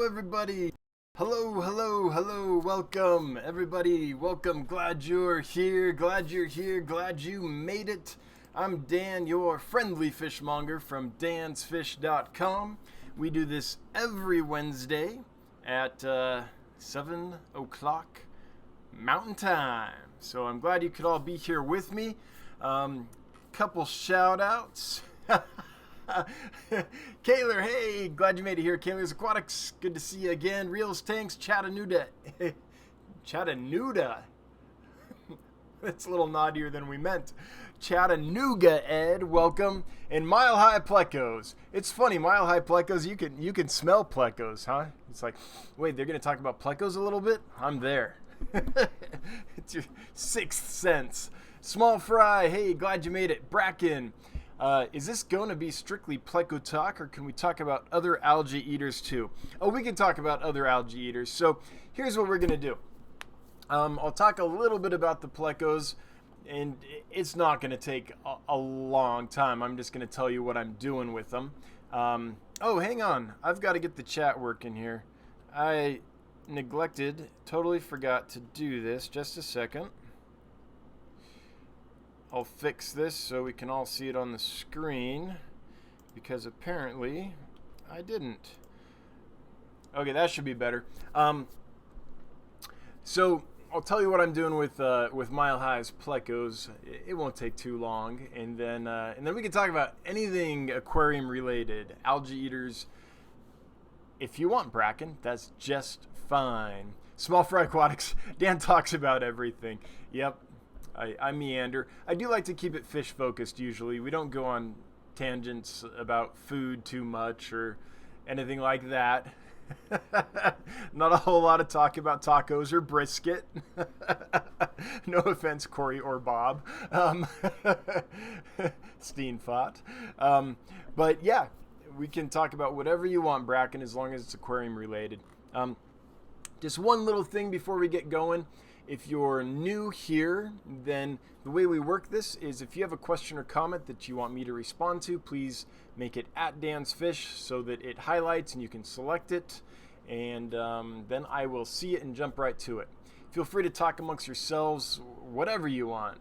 everybody. Hello. Welcome, everybody. Welcome. Glad you're here. Glad you made it. I'm Dan, your friendly fishmonger from dansfish.com. We do this every Wednesday at 7 o'clock Mountain Time. So I'm glad you could all be here with me. Couple shout outs. Kaylor, hey, glad you made it here. Kaylor's Aquatics, good to see you again. Reels Tanks, Chattanooga. Chattanooga. That's a little naughtier than we meant. Chattanooga, Ed, welcome. And Mile High Plecos. It's funny, Mile High Plecos, you can smell Plecos, huh? It's like, wait, they're going to talk about Plecos a little bit? I'm there. It's your sixth sense. Small Fry, hey, glad you made it. Bracken. Is this going to be strictly Pleco talk, or can we talk about other algae eaters too? Oh, we can talk about other algae eaters. So here's what we're going to do. I'll talk a little bit about the Plecos, and it's not going to take a long time. I'm just going to tell you what I'm doing with them. Oh, hang on. I've got to get the chat working here. I totally forgot to do this. Just a second. I'll fix this so we can all see it on the screen, because apparently I didn't. Okay, that should be better. So I'll tell you what I'm doing with Mile High's Plecos. It won't take too long, and then we can talk about anything aquarium related, algae eaters. If you want, Bracken, that's just fine. Small Fry Aquatics. Dan talks about everything. Yep. I meander. I do like to keep it fish focused usually. We don't go on tangents about food too much or anything like that. Not a whole lot of talk about tacos or brisket. No offense, Corey or Bob. Steenfot. But yeah, we can talk about whatever you want, Bracken, as long as it's aquarium related. Just one little thing before we get going. If you're new here, then the way we work this is if you have a question or comment that you want me to respond to, please make it at Dan's Fish so that it highlights and you can select it, and then I will see it and jump right to it. Feel free to talk amongst yourselves, whatever you want,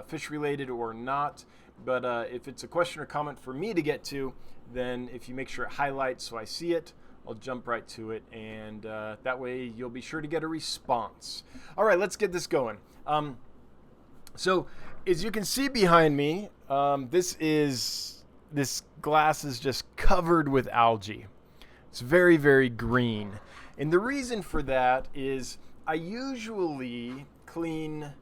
fish related or not, but if it's a question or comment for me to get to, then if you make sure it highlights so I see it, I'll jump right to it, and that way you'll be sure to get a response. All right, let's get this going. So as you can see behind me, this glass is just covered with algae. It's very, very green. And the reason for that is I usually clean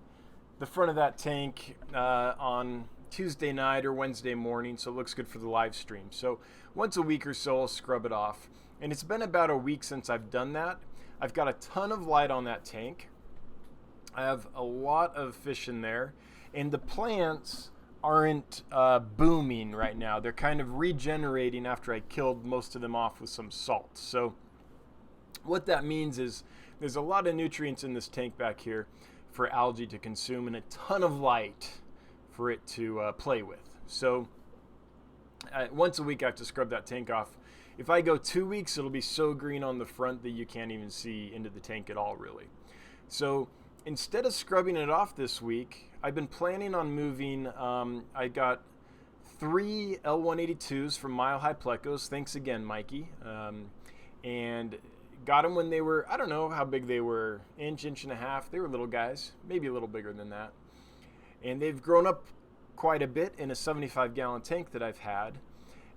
the front of that tank on Tuesday night or Wednesday morning, so it looks good for the live stream. So once a week or so, I'll scrub it off. And it's been about a week since I've done that. I've got a ton of light on that tank. I have a lot of fish in there. And the plants aren't booming right now. They're kind of regenerating after I killed most of them off with some salt. So what that means is there's a lot of nutrients in this tank back here for algae to consume and a ton of light for it to play with. So once a week I have to scrub that tank off. If I go 2 weeks, it'll be so green on the front that you can't even see into the tank at all, really. So instead of scrubbing it off this week, I've been planning on moving. I got 3 L182s from Mile High Plecos. Thanks again, Mikey. And got them when they were, I don't know how big they were, inch and a half. They were little guys, maybe a little bigger than that. And they've grown up quite a bit in a 75-gallon tank that I've had.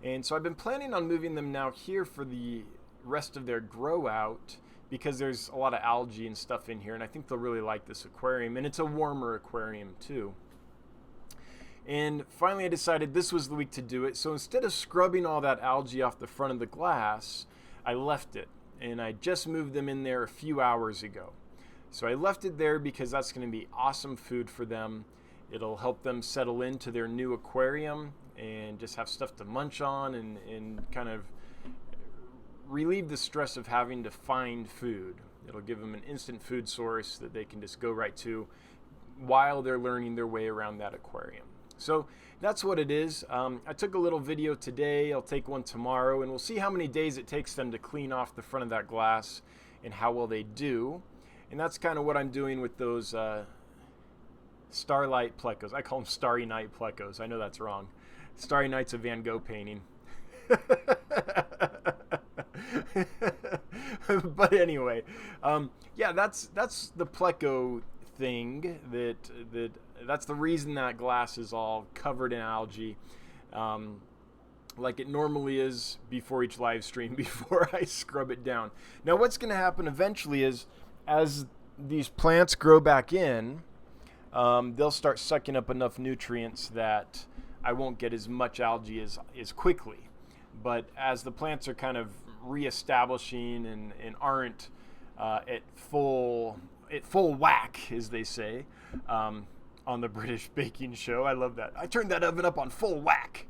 And so I've been planning on moving them now here for the rest of their grow out, because there's a lot of algae and stuff in here, and I think they'll really like this aquarium, and it's a warmer aquarium too. And finally I decided this was the week to do it. So instead of scrubbing all that algae off the front of the glass, I left it, and I just moved them in there a few hours ago. So I left it there because that's going to be awesome food for them. It'll help them settle into their new aquarium and just have stuff to munch on and kind of relieve the stress of having to find food. It'll give them an instant food source that they can just go right to while they're learning their way around that aquarium. So that's what it is. I took a little video today. I'll take one tomorrow, and we'll see how many days it takes them to clean off the front of that glass and how well they do. And that's kind of what I'm doing with those Starlight Plecos. I call them Starry Night Plecos. I know that's wrong. Starry Night's a Van Gogh painting. But anyway, yeah, that's the Pleco thing. That's the reason that glass is all covered in algae, like it normally is before each live stream, before I scrub it down. Now, what's going to happen eventually is, as these plants grow back in, they'll start sucking up enough nutrients that I won't get as much algae as quickly. But as the plants are kind of reestablishing and aren't at full whack, as they say, on the British baking show. I love that. I turned that oven up on full whack.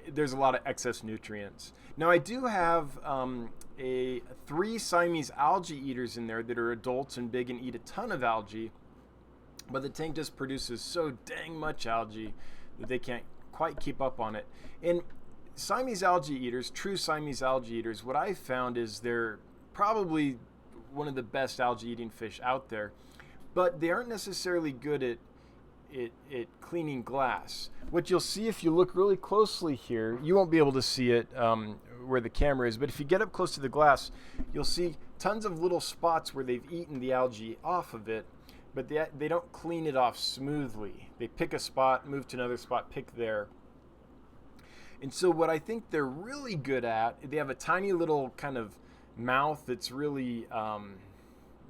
There's a lot of excess nutrients. Now, I do have 3 Siamese algae eaters in there that are adults and big and eat a ton of algae, but the tank just produces so dang much algae that they can't quite keep up on it. And Siamese algae eaters, true Siamese algae eaters, what I've found is they're probably one of the best algae eating fish out there, but they aren't necessarily good at cleaning glass. What you'll see if you look really closely here, you won't be able to see it where the camera is, but if you get up close to the glass, you'll see tons of little spots where they've eaten the algae off of it, but they don't clean it off smoothly. They pick a spot, move to another spot, pick there. And so what I think they're really good at, they have a tiny little kind of mouth that's really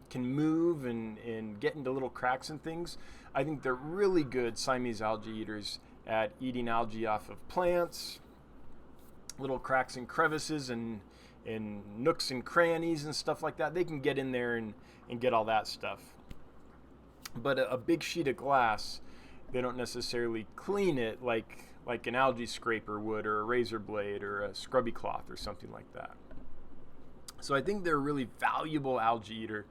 can move and get into little cracks and things. I think they're really good Siamese algae eaters at eating algae off of plants, little cracks and crevices and nooks and crannies and stuff like that. They can get in there and get all that stuff. But a big sheet of glass, they don't necessarily clean it like an algae scraper would, or a razor blade, or a scrubby cloth, or something like that. So I think they're a really valuable algae eater,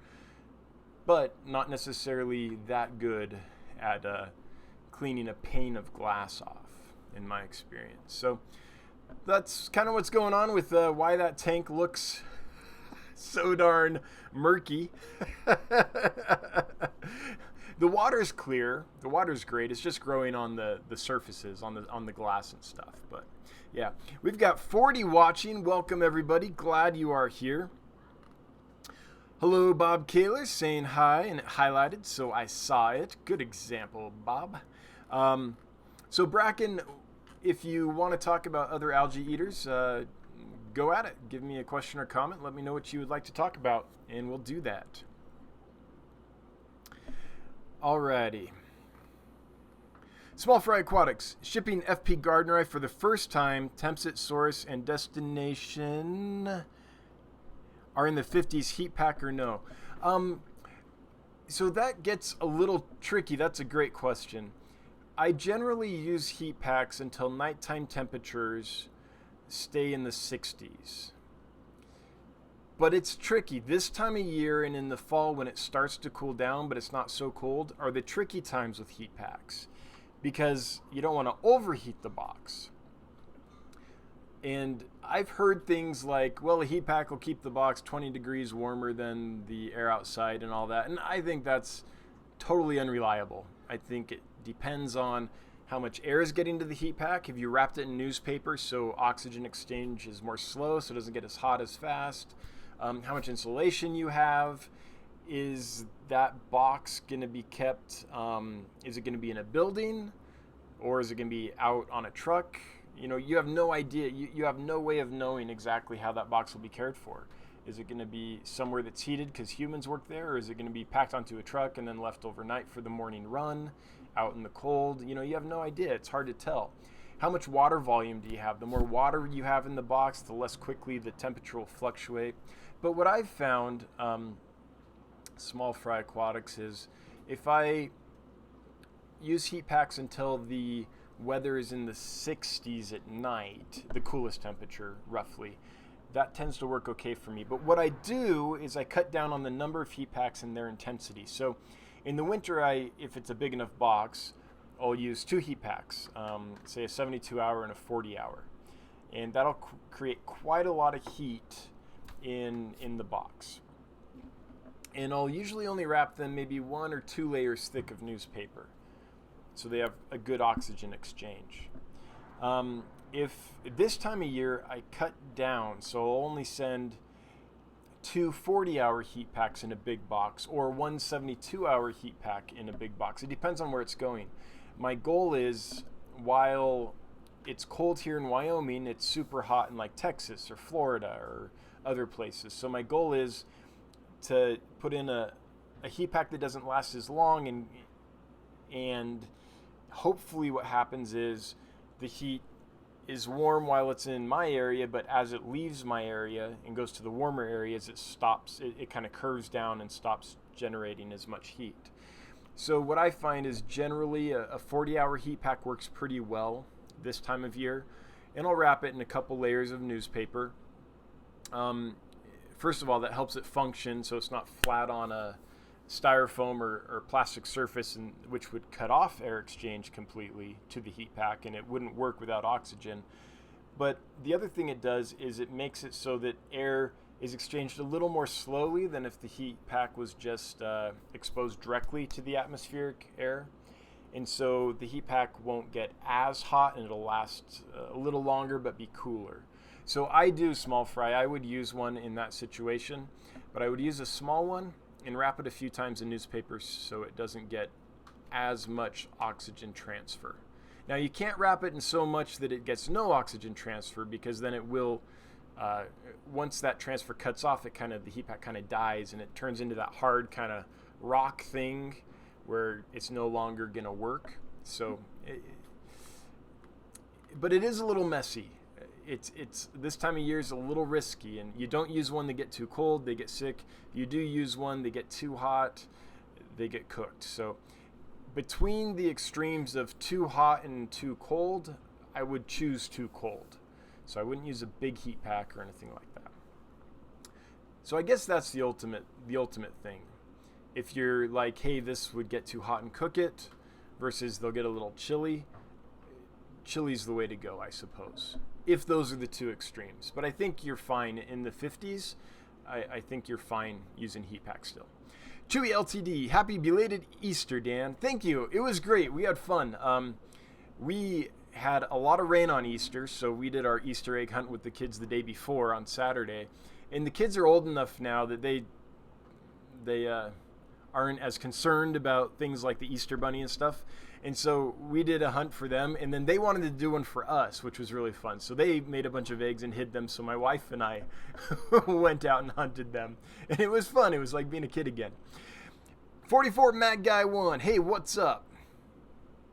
but not necessarily that good at cleaning a pane of glass off, in my experience. So that's kind of what's going on with why that tank looks so darn murky. The water's clear. The water's great. It's just growing on the surfaces, on the glass and stuff. But yeah, we've got 40 watching. Welcome, everybody. Glad you are here. Hello, Bob Kaler, saying hi, and it highlighted, so I saw it. Good example, Bob. So Bracken, if you want to talk about other algae eaters, go at it. Give me a question or comment. Let me know what you would like to talk about, and we'll do that. Alrighty. Small Fry Aquatics, shipping FP Gardneri for the first time. Temps at source and destination are in the 50s. Heat pack or no? So that gets a little tricky. That's a great question. I generally use heat packs until nighttime temperatures stay in the 60s. But it's tricky. This time of year and in the fall when it starts to cool down, but it's not so cold, are the tricky times with heat packs, because you don't want to overheat the box. And I've heard things like, well, a heat pack will keep the box 20 degrees warmer than the air outside and all that. And I think that's totally unreliable. I think it depends on how much air is getting to the heat pack. If you wrapped it in newspaper so oxygen exchange is more slow, so it doesn't get as hot as fast. How much insulation you have. Is that box going to be kept, is it going to be in a building, or is it going to be out on a truck? You know, you have no idea. You have no way of knowing exactly how that box will be cared for. Is it going to be somewhere that's heated because humans work there, or is it going to be packed onto a truck and then left overnight for the morning run out in the cold? You know, you have no idea. It's hard to tell. How much water volume do you have? The more water you have in the box, the less quickly the temperature will fluctuate. But what I've found, Small Fry Aquatics, is if I use heat packs until the weather is in the 60s at night, the coolest temperature roughly, that tends to work okay for me. But what I do is I cut down on the number of heat packs and their intensity. So In the winter, if it's a big enough box, I'll use 2 heat packs, say a 72-hour and a 40-hour. And that'll create quite a lot of heat in the box. And I'll usually only wrap them maybe 1 or 2 layers thick of newspaper, so they have a good oxygen exchange. If this time of year I cut down, so I'll only send 2 40-hour heat packs in a big box, or 1 72-hour heat pack in a big box. It depends on where it's going. My goal is, while it's cold here in Wyoming, it's super hot in like Texas or Florida or other places. So my goal is to put in a heat pack that doesn't last as long, and hopefully what happens is the heat is warm while it's in my area, but as it leaves my area and goes to the warmer areas, it kind of curves down and stops generating as much heat. So what I find is generally a 40-hour heat pack works pretty well this time of year, and I'll wrap it in a couple layers of newspaper. First of all, that helps it function, so it's not flat on a styrofoam or plastic surface, which would cut off air exchange completely to the heat pack, and it wouldn't work without oxygen. But the other thing it does is it makes it so that air is exchanged a little more slowly than if the heat pack was just exposed directly to the atmospheric air. And so the heat pack won't get as hot, and it'll last a little longer but be cooler. So I do small fry. I would use one in that situation, but I would use a small one and wrap it a few times in newspaper so it doesn't get as much oxygen transfer. Now you can't wrap it in so much that it gets no oxygen transfer, because then it will, once that transfer cuts off, the heat pack kind of dies, and it turns into that hard kind of rock thing where it's no longer going to work. So, but it is a little messy. It's this time of year is a little risky, and you don't use one that get too cold, they get sick. You do use one that get too hot, they get cooked. So between the extremes of too hot and too cold, I would choose too cold. So I wouldn't use a big heat pack or anything like that. So I guess that's the ultimate thing. If you're like, hey, this would get too hot and cook it, versus they'll get a little chilly, chili's the way to go, I suppose, if those are the two extremes. But I think you're fine in the 50s. I think you're fine using heat pack still. Chewy LTD, happy belated Easter, Dan. Thank you. It was great. We had fun. We had a lot of rain on Easter, so we did our Easter egg hunt with the kids the day before on Saturday. And the kids are old enough now that they aren't as concerned about things like the Easter bunny and stuff. And so we did a hunt for them, and then they wanted to do one for us, which was really fun. So they made a bunch of eggs and hid them, so my wife and I went out and hunted them. And it was fun. It was like being a kid again. 44 Mad Guy 1. Hey, what's up?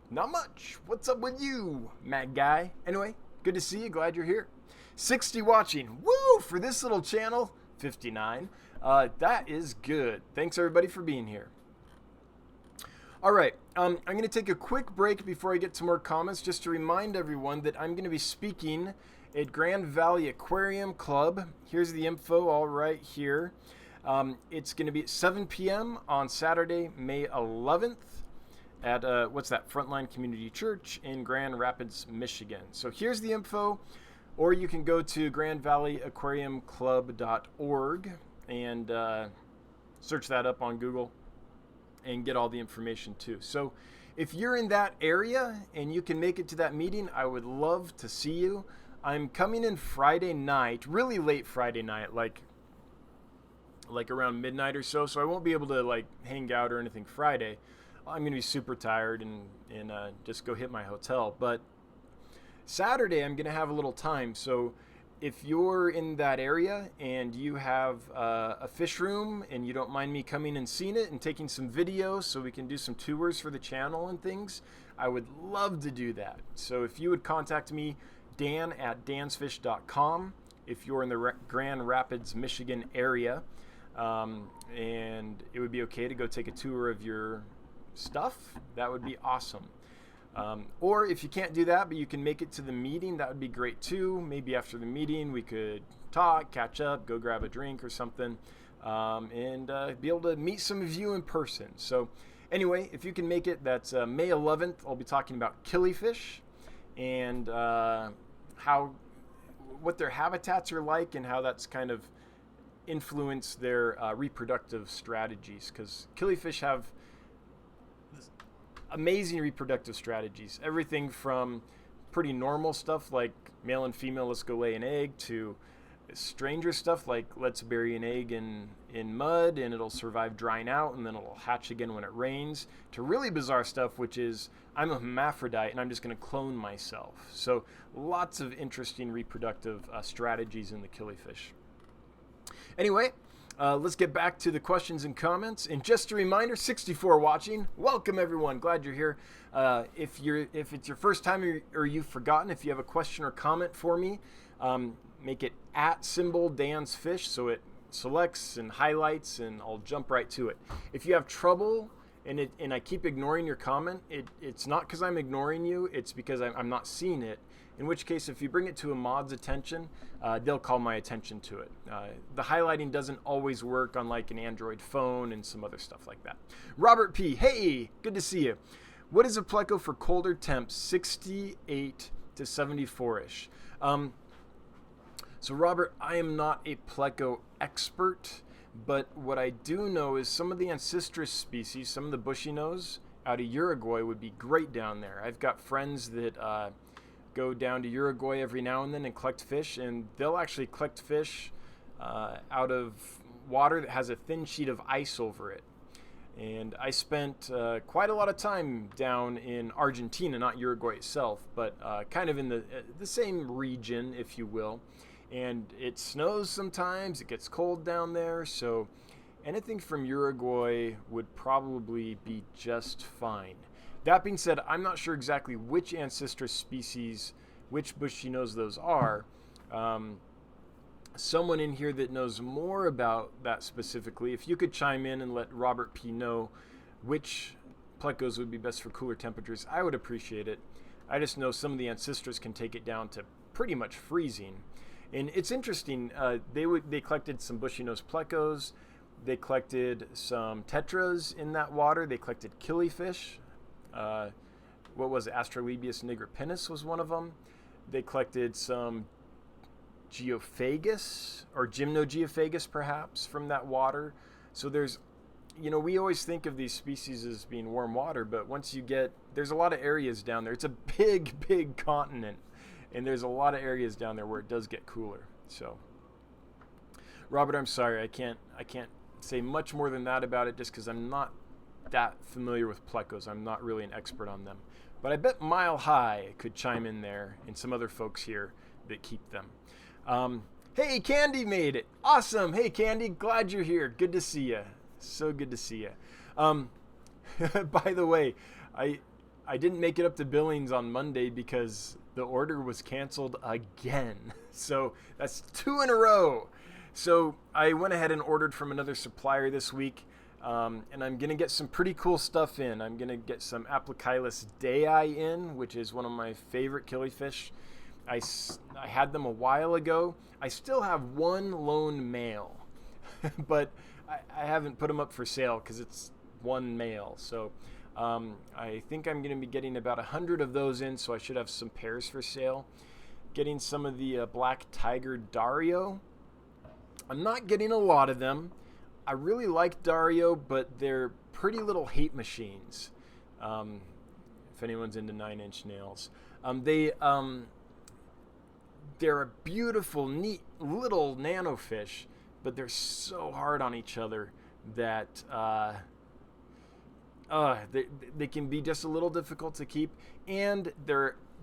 Not much. What's up with you, Mad Guy? Anyway, good to see you. Glad you're here. 60 watching. Woo! For this little channel. 59. That is good. Thanks, everybody, for being here. All right, I'm going to take a quick break before I get to more comments, just to remind everyone that I'm going to be speaking at Grand Valley Aquarium Club. Here's the info all right here. It's going to be at 7 p.m. on Saturday, May 11th at, Frontline Community Church in Grand Rapids, Michigan. So here's the info, or you can go to grandvalleyaquariumclub.org and search that up on Google and get all the information too. So if you're in that area and you can make it to that meeting, I would love to see you. I'm coming in Friday night, really late Friday night, like around midnight or so. So I won't be able to like hang out or anything Friday. I'm going to be super tired and just go hit my hotel. But Saturday I'm going to have a little time. So if you're in that area and you have a fish room and you don't mind me coming and seeing it and taking some videos so we can do some tours for the channel and things, I would love to do that. So if you would contact me, dan@dansfish.com, if you're in the Grand Rapids, Michigan area, and it would be okay to go take a tour of your stuff, that would be awesome. Or if you can't do that, but you can make it to the meeting, that would be great too. Maybe after the meeting, we could talk, catch up, go grab a drink or something, and be able to meet some of you in person. So Anyway, if you can make it, that's May 11th. I'll be talking about killifish and what their habitats are like and how that's kind of influenced their reproductive strategies. Because killifish have amazing reproductive strategies. Everything from pretty normal stuff like male and female, let's go lay an egg, to stranger stuff like let's bury an egg in mud and it'll survive drying out and then it'll hatch again when it rains, to really bizarre stuff, which is I'm a hermaphrodite and I'm just going to clone myself. So lots of interesting reproductive strategies in the killifish. Anyway, let's get back to the questions and comments. And just a reminder, 64 watching. Welcome everyone. Glad you're here. If it's your first time or you've forgotten, if you have a question or comment for me, make it @DansFish so it selects and highlights, and I'll jump right to it. If you have trouble and I keep ignoring your comment, it's not because I'm ignoring you. It's because I'm not seeing it. In which case, if you bring it to a mod's attention, they'll call my attention to it. The highlighting doesn't always work on like an Android phone and some other stuff like that. Robert P. Hey, good to see you. What is a pleco for colder temps, 68 to 74-ish? So Robert, I am not a pleco expert, but what I do know is some of the ancestral species, some of the bushy nose out of Uruguay would be great down there. I've got friends that go down to Uruguay every now and then and collect fish, and they'll actually collect fish out of water that has a thin sheet of ice over it. And I spent quite a lot of time down in Argentina, not Uruguay itself, but kind of in the same region, if you will. And it snows sometimes, it gets cold down there, so anything from Uruguay would probably be just fine. That being said, I'm not sure exactly which ancestral species, which bushy nose those are. Someone in here that knows more about that specifically, if you could chime in and let Robert P. know which plecos would be best for cooler temperatures, I would appreciate it. I just know some of the ancestrals can take it down to pretty much freezing. And it's interesting, they collected some bushy nose plecos, they collected some tetras in that water, they collected killifish. What was it? Astrolabius nigripinus was one of them. They collected some geophagus or gymnogeophagus perhaps from that water. So there's, we always think of these species as being warm water, but once there's a lot of areas down there. It's a big, big continent, and there's a lot of areas down there where it does get cooler. So, Robert, I'm sorry, I can't say much more than that about it, just because I'm not that familiar with plecos. I'm not really an expert on them. But I bet Mile High could chime in there, and some other folks here that keep them. Hey, Candy made it. Awesome. Hey, Candy, glad you're here. Good to see you. So good to see you. By the way, I didn't make it up to Billings on Monday because the order was canceled again. So that's 2 in a row. So I went ahead and ordered from another supplier this week. And I'm going to get some pretty cool stuff in. I'm going to get some Aplecylus dei in, which is one of my favorite killifish. I had them a while ago. I still have one lone male, but I haven't put them up for sale because it's one male. So I think I'm going to be getting about 100 of those in, so I should have some pairs for sale. Getting some of the black tiger Dario. I'm not getting a lot of them. I really like Dario, but they're pretty little hate machines. If anyone's into 9-inch nails, they're a beautiful, neat little nanofish, but they're so hard on each other that they can be just a little difficult to keep, and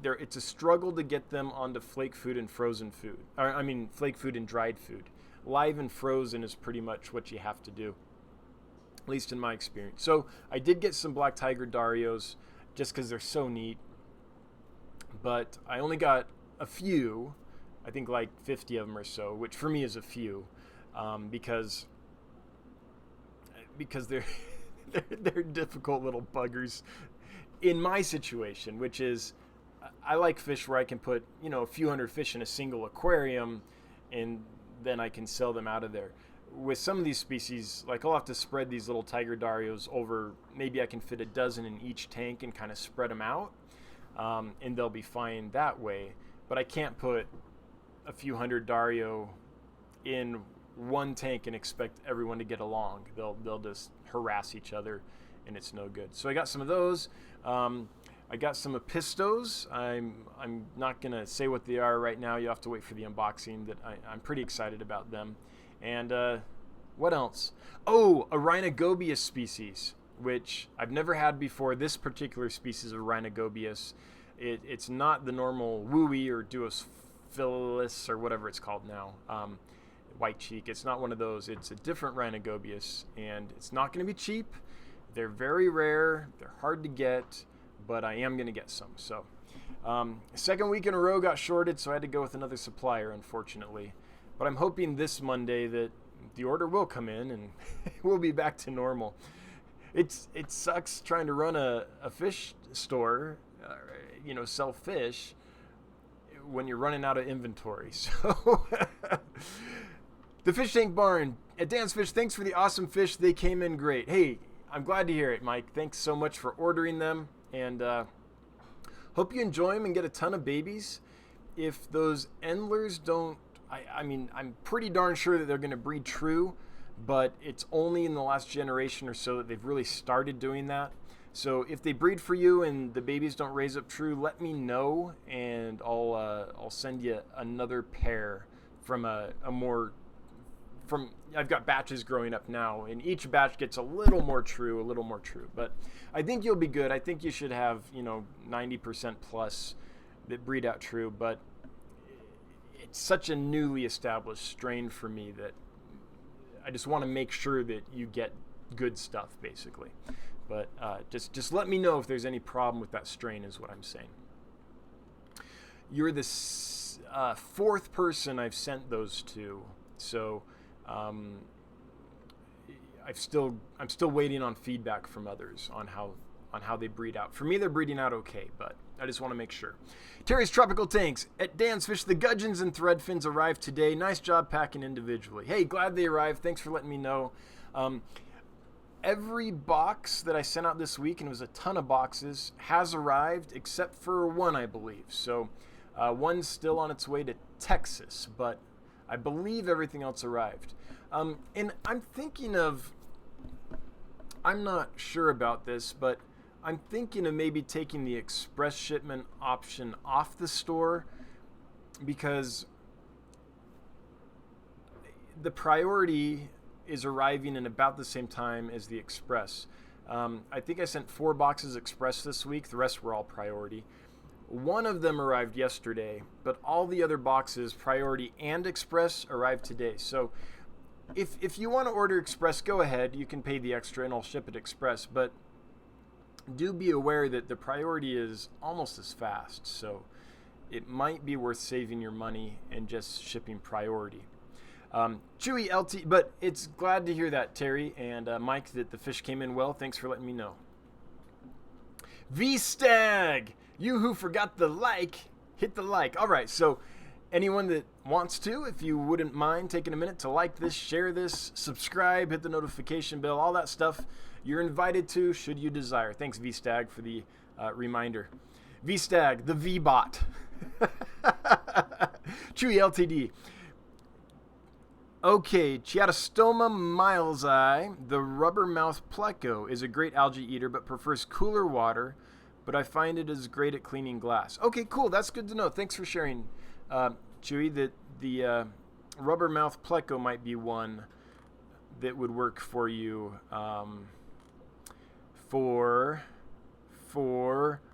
it's a struggle to get them onto flake food and frozen food. Flake food and dried food. Live and frozen is pretty much what you have to do, at least in my experience. So I did get some black tiger Darios just because they're so neat, but I only got a few, I think like 50 of them or so, which for me is a few, because they're they're difficult little buggers in my situation, which is I like fish where I can put a few hundred fish in a single aquarium and then I can sell them out of there. with some of these species, like I'll have to spread these little tiger darios over, maybe I can fit a dozen in each tank and kind of spread them out, and they'll be fine that way. But I can't put a few hundred dario in one tank and expect everyone to get along. They'll just harass each other, and it's no good. So I got some of those. I got some Epistos. I'm not gonna say what they are right now. You have to wait for the unboxing. That I'm pretty excited about them. And what else? Oh, a Rhinogobius species, which I've never had before. This particular species of Rhinogobius, it's not the normal Wooey or Duosphilis or whatever it's called now. White cheek. It's not one of those. It's a different Rhinogobius, and it's not going to be cheap. They're very rare. They're hard to get, but I am going to get some. So, second week in a row got shorted, so I had to go with another supplier, unfortunately. But I'm hoping this Monday that the order will come in and we'll be back to normal. It sucks trying to run a fish store, sell fish when you're running out of inventory. So, the Fish Tank Barn at Dan's Fish, thanks for the awesome fish. They came in great. Hey, I'm glad to hear it, Mike. Thanks so much for ordering them, and hope you enjoy them and get a ton of babies. If those Endlers don't, I'm pretty darn sure that they're going to breed true, but it's only in the last generation or so that they've really started doing that. So if they breed for you and the babies don't raise up true, let me know, and I'll send you another pair from I've got batches growing up now, and each batch gets a little more true, but I think you'll be good. I think you should have 90% plus that breed out true, but it's such a newly established strain for me that I just want to make sure that you get good stuff, basically. But just let me know if there's any problem with that strain, is what I'm saying. You're the fourth person I've sent those to, so I'm still waiting on feedback from others on how they breed out. For me, they're breeding out okay, but I just want to make sure. Terry's Tropical Tanks at Dan's Fish. The gudgeons and threadfins arrived today. Nice job packing individually. Hey, glad they arrived. Thanks for letting me know. Every box that I sent out this week, and it was a ton of boxes, has arrived except for one, I believe. So one's still on its way to Texas, but I believe everything else arrived. And I'm not sure about this, but I'm thinking of maybe taking the express shipment option off the store, because the priority is arriving in about the same time as the express. I think I sent 4 boxes express this week. The rest were all priority. One of them arrived yesterday, but all the other boxes, priority and express, arrived today. So if you want to order express, go ahead. You can pay the extra and I'll ship it express. But do be aware that the priority is almost as fast. So it might be worth saving your money and just shipping priority. Chewy LT, but it's glad to hear that, Terry and Mike, that the fish came in well. Thanks for letting me know. V-Stag! You who forgot the like, hit the like. All right, so anyone that wants to, if you wouldn't mind taking a minute to like this, share this, subscribe, hit the notification bell, all that stuff, you're invited to, should you desire. Thanks, V-Stag, for the reminder. V-Stag, the V-Bot. Chewy LTD. Okay, Chiatostoma milesi, the rubber-mouthed pleco, is a great algae eater but prefers cooler water, but I find it is great at cleaning glass. Okay, cool. That's good to know. Thanks for sharing, Chewy, that the rubber-mouthed pleco might be one that would work for you. For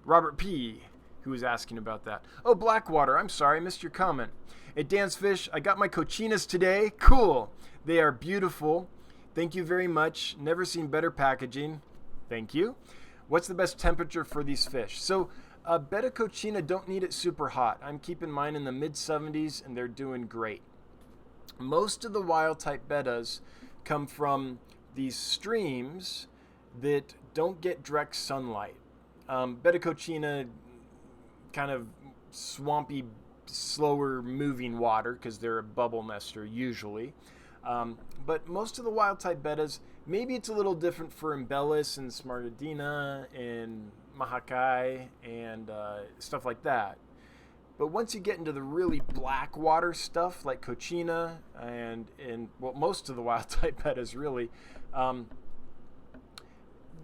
Robert P., who was asking about that. Oh, Blackwater, I'm sorry, I missed your comment. At Dan's Fish, I got my cochinas today. Cool. They are beautiful. Thank you very much. Never seen better packaging. Thank you. What's the best temperature for these fish? So, betta cochina don't need it super hot. I'm keeping mine in the mid-70s, and they're doing great. Most of the wild-type bettas come from these streams that don't get direct sunlight. Betta cochina, kind of swampy, slower moving water, because they're a bubble nester usually. But most of the wild type bettas, maybe it's a little different for Embellis and Smaragdina and Mahakai and stuff like that. But once you get into the really black water stuff like Cochina and well, most of the wild type bettas really,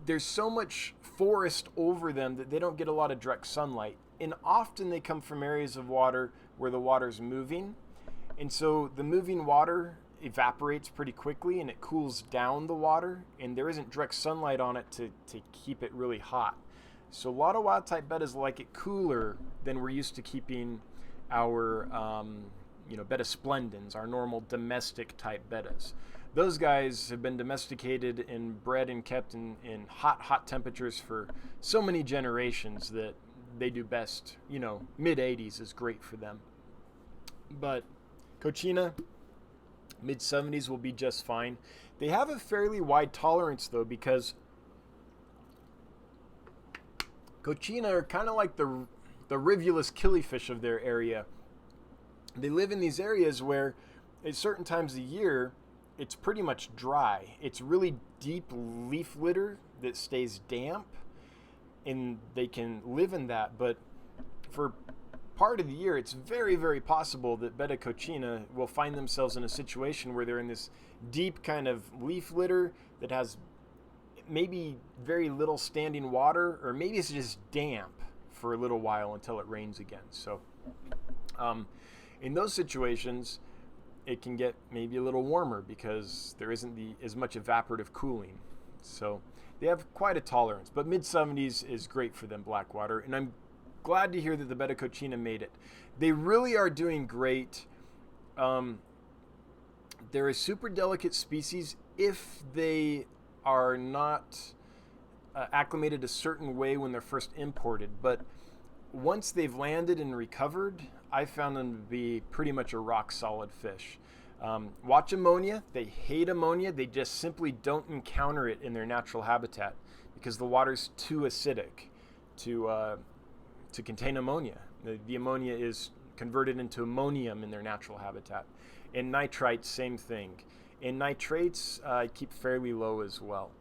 there's so much forest over them that they don't get a lot of direct sunlight. And often they come from areas of water where the water's moving. And so the moving water evaporates pretty quickly and it cools down the water, and there isn't direct sunlight on it to keep it really hot. So a lot of wild type bettas like it cooler than we're used to keeping our betta splendens, our normal domestic type bettas. Those guys have been domesticated and bred and kept in hot temperatures for so many generations that they do best. Mid 80s is great for them. But Cochina, mid 70s will be just fine. They have a fairly wide tolerance though, because Cochina are kind of like the rivulus killifish of their area. They live in these areas where at certain times of the year it's pretty much dry. It's really deep leaf litter that stays damp, and they can live in that. But for part of the year, it's very, very possible that betta cochina will find themselves in a situation where they're in this deep kind of leaf litter that has maybe very little standing water, or maybe it's just damp for a little while until it rains again. So in those situations, it can get maybe a little warmer because there isn't as much evaporative cooling. So they have quite a tolerance, but mid 70s is great for them, Blackwater, and I'm glad to hear that the betta cochina made it. They really are doing great. They're a super delicate species if they are not acclimated a certain way when they're first imported, but once they've landed and recovered, I found them to be pretty much a rock solid fish. Watch ammonia. They hate ammonia. They just simply don't encounter it in their natural habitat because the water's too acidic to contain ammonia. The ammonia is converted into ammonium in their natural habitat. And nitrites, same thing. And nitrates keep fairly low as well.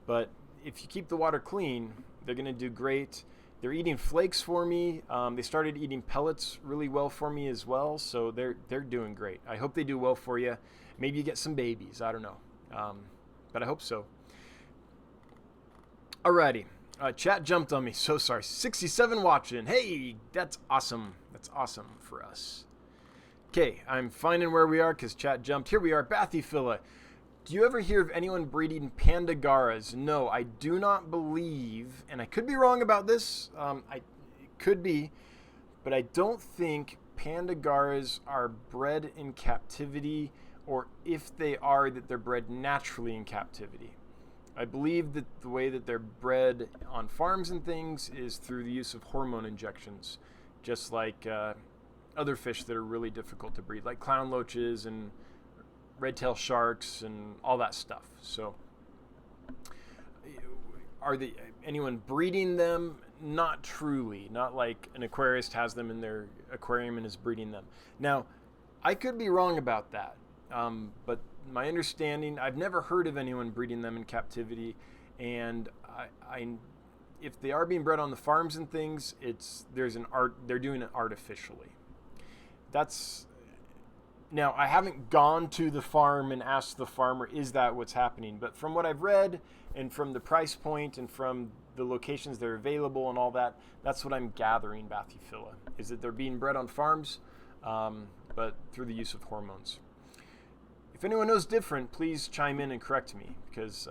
But if you keep the water clean, they're going to do great. They're eating flakes for me. They started eating pellets really well for me as well, so they're doing great. I hope they do well for you. Maybe you get some babies. I don't know, but I hope so. Alrighty, chat jumped on me. So sorry. 67 watching. Hey, that's awesome. That's awesome for us. Okay, I'm finding where we are because chat jumped. Here we are, Bathyphila. Do you ever hear of anyone breeding pandagaras? No, I do not believe, and I could be wrong about this. It could be, but I don't think pandagaras are bred in captivity, or if they are, that they're bred naturally in captivity. I believe that the way that they're bred on farms and things is through the use of hormone injections, just like other fish that are really difficult to breed, like clown loaches and red-tailed sharks and all that stuff. So are anyone breeding them? Not truly. Not like an aquarist has them in their aquarium and is breeding them. Now, I could be wrong about that, but my understanding, I've never heard of anyone breeding them in captivity, and if they are being bred on the farms and things, they're doing it artificially. Now, I haven't gone to the farm and asked the farmer, is that what's happening? But from what I've read and from the price point and from the locations that are available and all that, that's what I'm gathering, Bathyphila, is that they're being bred on farms, but through the use of hormones. If anyone knows different, please chime in and correct me because,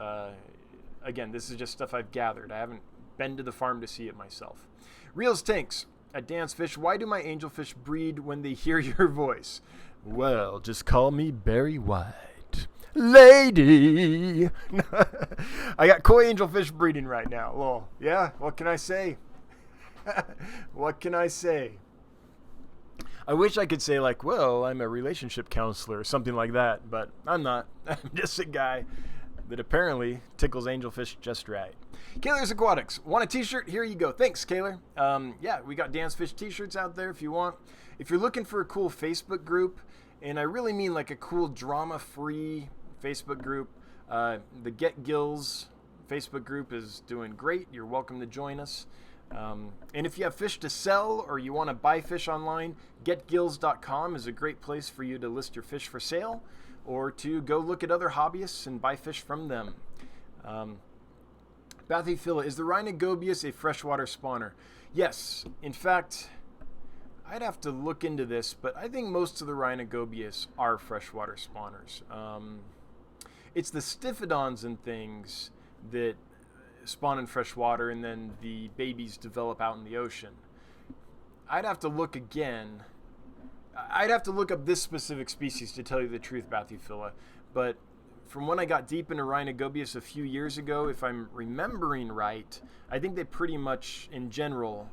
again, this is just stuff I've gathered. I haven't been to the farm to see it myself. Reels Tanks at Dance Fish, why do my angelfish breed when they hear your voice? Well, just call me Barry White. Lady! I got koi angelfish breeding right now. Well, yeah, what can I say? What can I say? I wish I could say like, well, I'm a relationship counselor or something like that, but I'm not. I'm just a guy that apparently tickles angelfish just right. Kaler's Aquatics. Want a t-shirt? Here you go. Thanks, Kaler. Yeah, we got Dance Fish t-shirts out there if you want. If you're looking for a cool Facebook group and I really mean like a cool drama-free Facebook group. The Get Gills Facebook group is doing great. You're welcome to join us. And if you have fish to sell or you want to buy fish online, getgills.com is a great place for you to list your fish for sale or to go look at other hobbyists and buy fish from them. Bathyphila, is the Rhinogobius a freshwater spawner? Yes. In fact, I'd have to look into this, but I think most of the Rhinogobius are freshwater spawners. It's the Stiphodons and things that spawn in fresh water and then the babies develop out in the ocean. I'd have to look again. I'd have to look up this specific species to tell you the truth, Bathyphila. But from when I got deep into Rhinogobius a few years ago, if I'm remembering right, I think they pretty much, in general,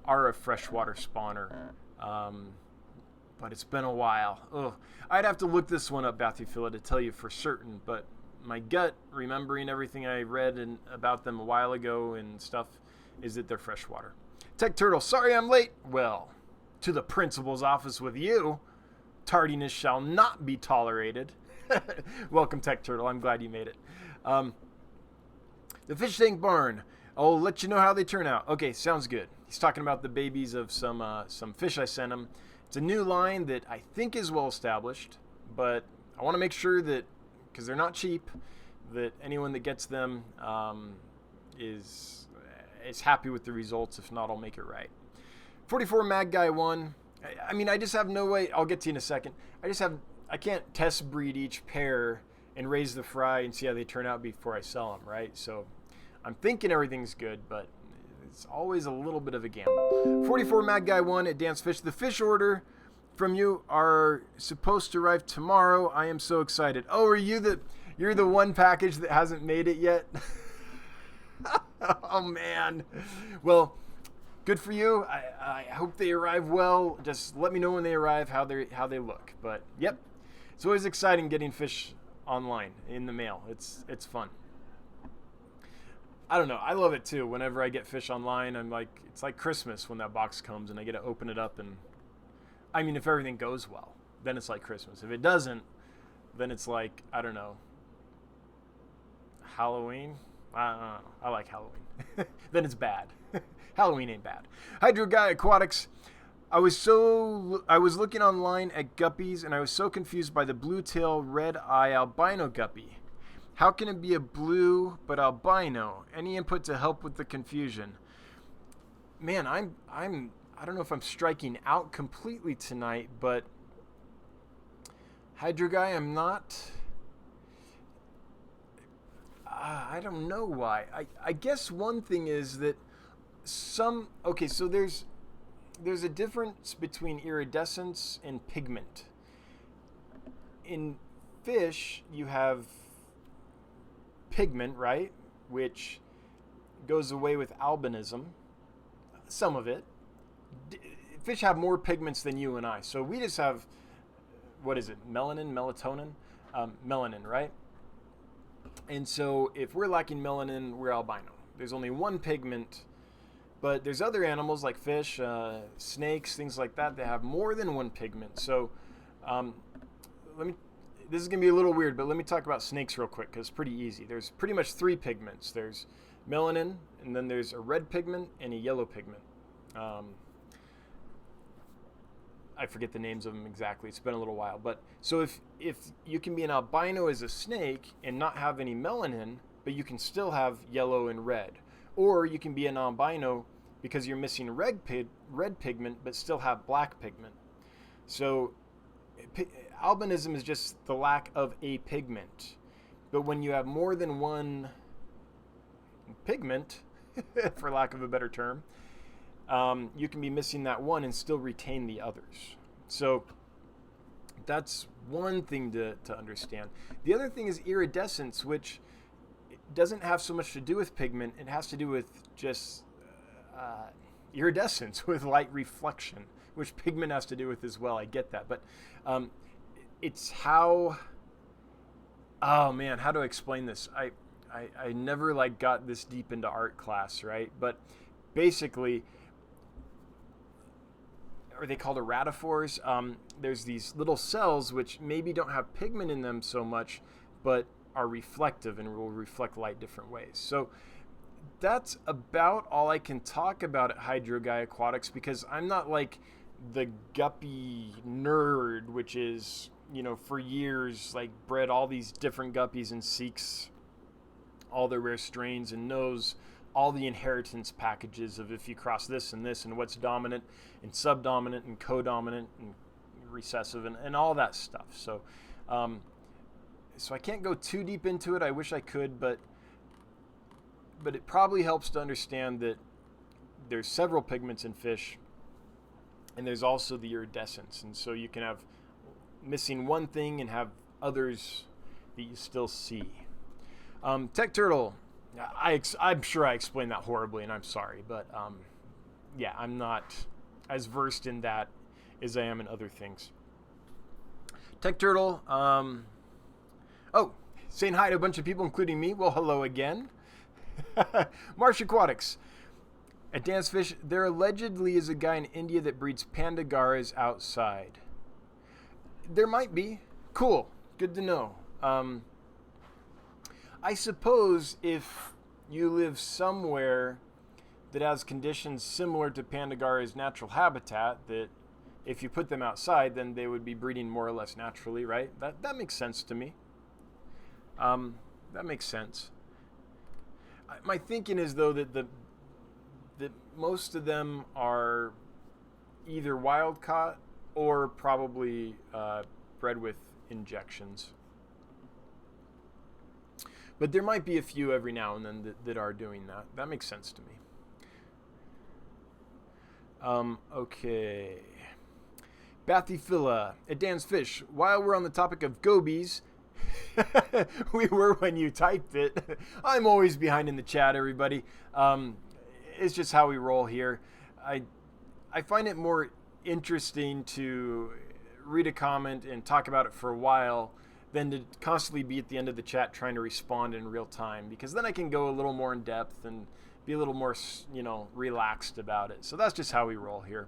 are a freshwater spawner. But it's been a while. Ugh. I'd have to look this one up, Bathyphila, to tell you for certain, but my gut, remembering everything I read about them a while ago and stuff, is that they're freshwater. Tech Turtle, sorry I'm late. Well, to the principal's office with you. Tardiness shall not be tolerated. Welcome, Tech Turtle. I'm glad you made it. The fish tank barn. I'll let you know how they turn out. Okay, sounds good. He's talking about the babies of some fish I sent him. It's a new line that I think is well established, but I want to make sure that, because they're not cheap, that anyone that gets them is happy with the results. If not, I'll make it right. 44 Mad Guy 1. I mean, I just have no way. I'll get to you in a second. I can't test breed each pair and raise the fry and see how they turn out before I sell them, right? So I'm thinking everything's good, but it's always a little bit of a gamble. 44 Mad Guy 1 at Dance Fish. The fish order from you are supposed to arrive tomorrow. I am so excited. Oh, you're the one package that hasn't made it yet? Oh, man. Well, good for you. I hope they arrive well. Just let me know when they arrive how they look. But, yep. It's always exciting getting fish online in the mail. It's fun. I don't know. I love it too. Whenever I get fish online, it's like Christmas when that box comes and I get to open it up. And I mean, if everything goes well, then it's like Christmas. If it doesn't, then it's like, I don't know, Halloween. I don't know. I like Halloween. Then it's bad. Halloween ain't bad. Hydro Guy Aquatics. I was looking online at guppies and I was so confused by the blue tail red eye albino guppy. How can it be a blue but albino? Any input to help with the confusion? Man, I don't know if I'm striking out completely tonight, but Hydro Guy, I'm not. I don't know why. I guess one thing is that so there's a difference between iridescence and pigment. In fish, you have pigment, right? Which goes away with albinism. Some of it. Fish have more pigments than you and I. So we just have, what is it? Melatonin? Melanin, right? And so if we're lacking melanin, we're albino. There's only one pigment. But there's other animals like fish, snakes, things like that have more than one pigment. So this is going to be a little weird, but let me talk about snakes real quick because it's pretty easy. There's pretty much three pigments. There's melanin, and then there's a red pigment and a yellow pigment. I forget the names of them exactly. It's been a little while. But so if you can be an albino as a snake and not have any melanin, but you can still have yellow and red. Or you can be an albino because you're missing red pigment but still have black pigment. So albinism is just the lack of a pigment. But when you have more than one pigment, for lack of a better term, you can be missing that one and still retain the others. So that's one thing to understand. The other thing is iridescence, which doesn't have so much to do with pigment. It has to do with just iridescence, with light reflection, which pigment has to do with as well. I get that. But it's how... Oh, man, how do I explain this? I never got this deep into art class, right? But basically, are they called eratophores? There's these little cells which maybe don't have pigment in them so much, but are reflective and will reflect light different ways. So that's about all I can talk about at Hydrogai Aquatics, because I'm not like the guppy nerd, which is, for years like bred all these different guppies and seeks all the rare strains and knows all the inheritance packages of if you cross this and what's dominant and subdominant and codominant and recessive and all that stuff. So I can't go too deep into it. I wish I could, but it probably helps to understand that there's several pigments in fish, and there's also the iridescence. And so you can have missing one thing and have others that you still see. Tech Turtle, I'm sure I explained that horribly, and I'm sorry, but yeah, I'm not as versed in that as I am in other things. Tech Turtle, saying hi to a bunch of people, including me. Well, hello again. Marsh Aquatics. At Dance Fish, there allegedly is a guy in India that breeds pandagaras outside. There might be. Cool. Good to know. I suppose if you live somewhere that has conditions similar to pandagara's natural habitat, that if you put them outside, then they would be breeding more or less naturally, right? That makes sense to me. That makes sense. My thinking is, though, that most of them are either wild caught or probably bred with injections. But there might be a few every now and then that are doing that. That makes sense to me. Okay. Bathyphila at Dan's Fish. While we're on the topic of gobies, we were when you typed it. I'm always behind in the chat, everybody. It's just how we roll here. I find it more interesting to read a comment and talk about it for a while than to constantly be at the end of the chat trying to respond in real time, because then I can go a little more in depth and be a little more, relaxed about it. So that's just how we roll here.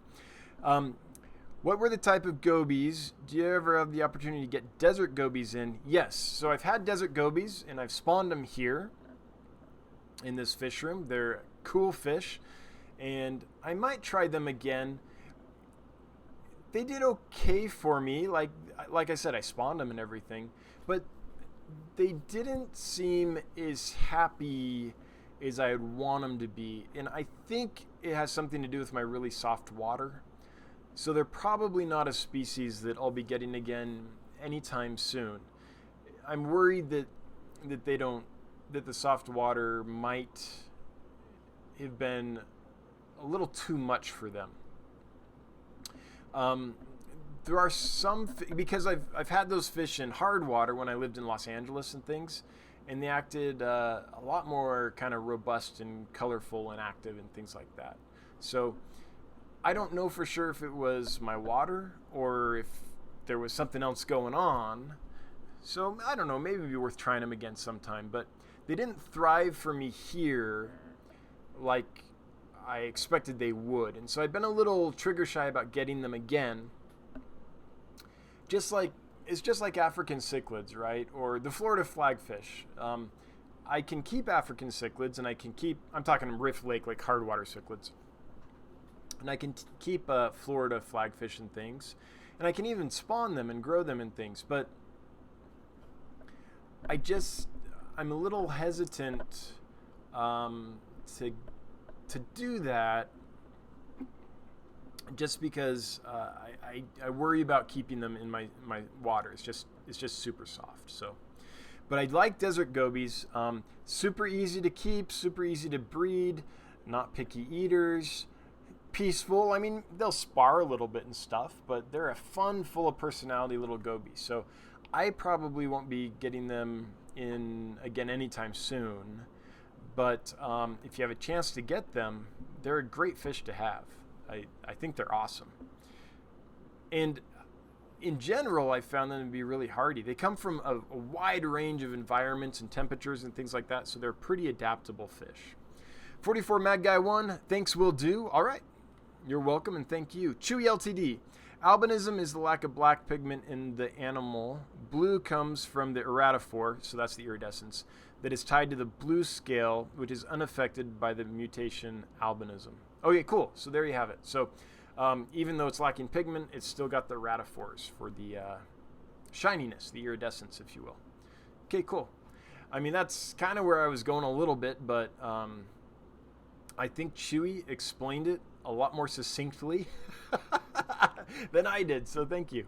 What were the type of gobies? Do you ever have the opportunity to get desert gobies in? Yes. So I've had desert gobies, and I've spawned them here in this fish room. They're cool fish, and I might try them again. They did okay for me. Like I said, I spawned them and everything, but they didn't seem as happy as I would want them to be. And I think it has something to do with my really soft water. So they're probably not a species that I'll be getting again anytime soon. I'm worried that the soft water might have been a little too much for them. There are some, because I've had those fish in hard water when I lived in Los Angeles and things, and they acted a lot more kind of robust and colorful and active and things like that. So I don't know for sure if it was my water or if there was something else going on. So I don't know, maybe it'd be worth trying them again sometime, but they didn't thrive for me here like I expected they would. And so I've been a little trigger shy about getting them again. It's just like African cichlids, right? Or the Florida flagfish. I can keep African cichlids, and I'm talking Rift Lake, like hard water cichlids. And I can keep Florida flagfish and things. And I can even spawn them and grow them and things. But I'm a little hesitant to do that, just because I worry about keeping them in my water. It's just super soft. So, but I like desert gobies. Super easy to keep, super easy to breed, not picky eaters, peaceful. I mean, they'll spar a little bit and stuff, but they're a fun, full of personality little goby. So I probably won't be getting them in again anytime soon. But if you have a chance to get them, they're a great fish to have. I think they're awesome. And in general, I found them to be really hardy. They come from a wide range of environments and temperatures and things like that, so they're pretty adaptable fish. 44 Mad Guy 1, thanks will do. All right. You're welcome, and thank you. Chewy LTD. Albinism is the lack of black pigment in the animal. Blue comes from the eratophore, so that's the iridescence, that is tied to the blue scale, which is unaffected by the mutation albinism. Okay, cool. So there you have it. So even though it's lacking pigment, it's still got the eratophores for the shininess, the iridescence, if you will. Okay, cool. I mean, that's kind of where I was going a little bit, but I think Chewy explained it a lot more succinctly than I did, so thank you.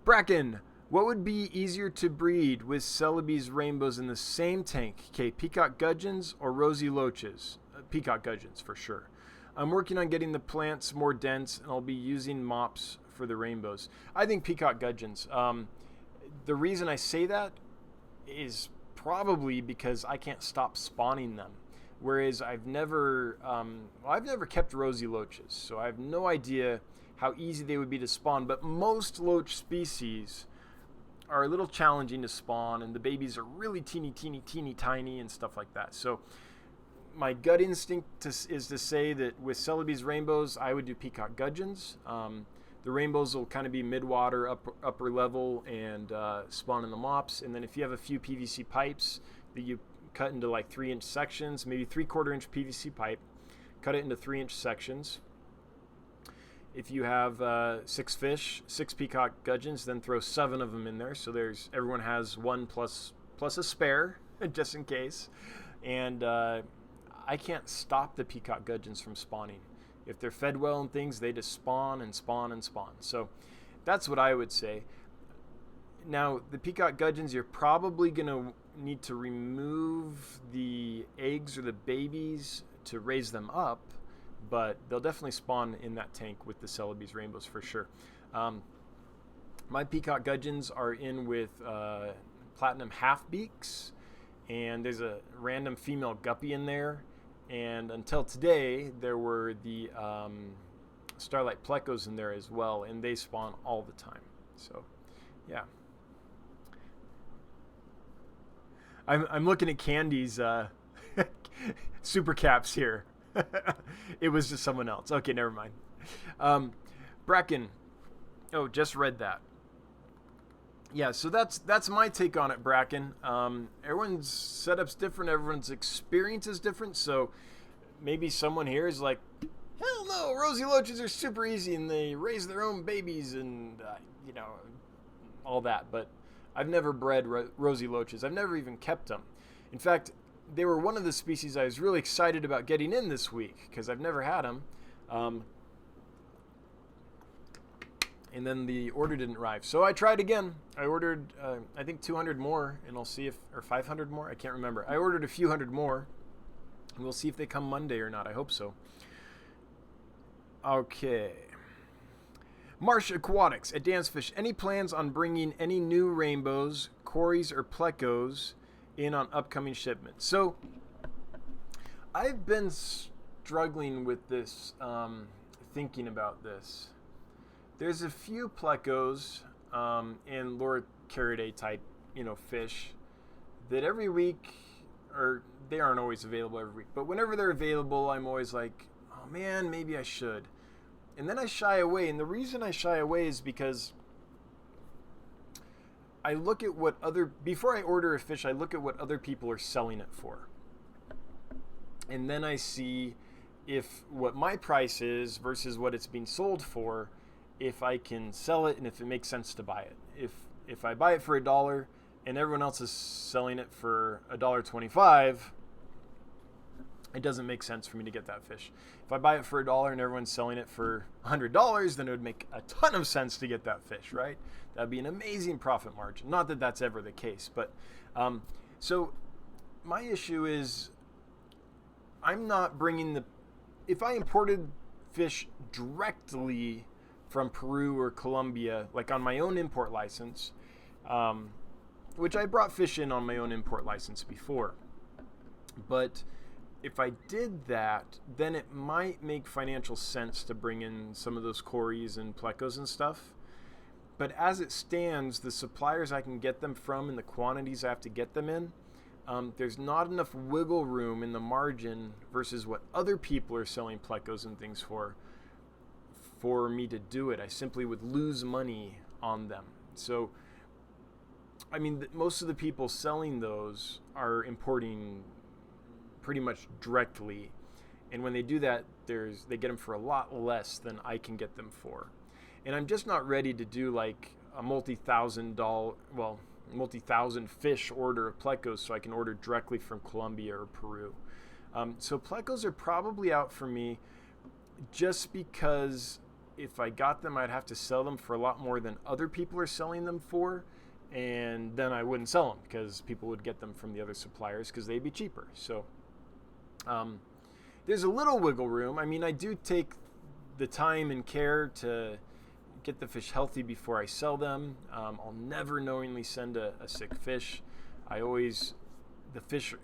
Bracken, what would be easier to breed with Celebi's rainbows in the same tank? Okay, peacock gudgeons or rosy loaches? Peacock gudgeons for sure. I'm working on getting the plants more dense, and I'll be using mops for the rainbows. I think peacock gudgeons. The reason I say that is probably because I can't stop spawning them. Whereas I've never kept rosy loaches, so I have no idea how easy they would be to spawn. But most loach species are a little challenging to spawn, and the babies are really teeny tiny and stuff like that. So my gut instinct is to say that with Celebi's rainbows, I would do peacock gudgeons. The rainbows will kind of be mid-water, upper level, and spawn in the mops. And then if you have a few PVC pipes that you cut into like 3-inch sections, maybe 3/4 inch PVC pipe, cut it into 3-inch sections. If you have 6 fish, 6 peacock gudgeons, then throw 7 of them in there. So everyone has 1 plus a spare, just in case. And I can't stop the peacock gudgeons from spawning. If they're fed well and things, they just spawn and spawn and spawn. So that's what I would say. Now, the peacock gudgeons, you're probably going to need to remove the eggs or the babies to raise them up, but they'll definitely spawn in that tank with the Celebi's rainbows for sure. My peacock gudgeons are in with platinum half-beaks, and there's a random female guppy in there. And until today, there were the starlight plecos in there as well, and they spawn all the time. So, yeah. I'm looking at Candy's super caps here. It was just someone else. Okay, never mind. Bracken. Oh, just read that. Yeah, so that's my take on it, Bracken. Everyone's setup's different. Everyone's experience is different. So maybe someone here is like, hell no, rosy loaches are super easy and they raise their own babies and, all that. But I've never bred rosy loaches. I've never even kept them. In fact, they were one of the species I was really excited about getting in this week because I've never had them. And then the order didn't arrive. So I tried again. I ordered, I think 200 more, and I'll see or 500 more. I can't remember. I ordered a few hundred more, and we'll see if they come Monday or not. I hope so. Okay. Marsh Aquatics at Dancefish. Any plans on bringing any new rainbows, cories, or plecos in on upcoming shipments? So I've been struggling with this, thinking about this. There's a few plecos and Loricariidae type, fish that every week, or they aren't always available every week, but whenever they're available, I'm always like, oh man, maybe I should. And then I shy away. And the reason I shy away is because I look at before I order a fish, I look at what other people are selling it for. And then I see what my price is versus what it's being sold for, if I can sell it and if it makes sense to buy it. If I buy it for $1 and everyone else is selling it for $1.25, it doesn't make sense for me to get that fish. If I buy it for $1 and everyone's selling it for $100, then it would make a ton of sense to get that fish, right? That'd be an amazing profit margin. Not that that's ever the case, but so my issue is I'm not bringing if I imported fish directly from Peru or Colombia, like on my own import license, which I brought fish in on my own import license before. But if I did that, then it might make financial sense to bring in some of those cories and plecos and stuff. But as it stands, the suppliers I can get them from and the quantities I have to get them in, there's not enough wiggle room in the margin versus what other people are selling Plecos and things for me to do it. I simply would lose money on them. So, I mean, most of the people selling those are importing pretty much directly. And when they do that, they get them for a lot less than I can get them for. And I'm just not ready to do like a multi-thousand fish order of Plecos so I can order directly from Colombia or Peru. So Plecos are probably out for me just because if I got them, I'd have to sell them for a lot more than other people are selling them for. And then I wouldn't sell them because people would get them from the other suppliers because they'd be cheaper. So there's a little wiggle room. I mean, I do take the time and care to get the fish healthy before I sell them. I'll never knowingly send a sick fish. The fish,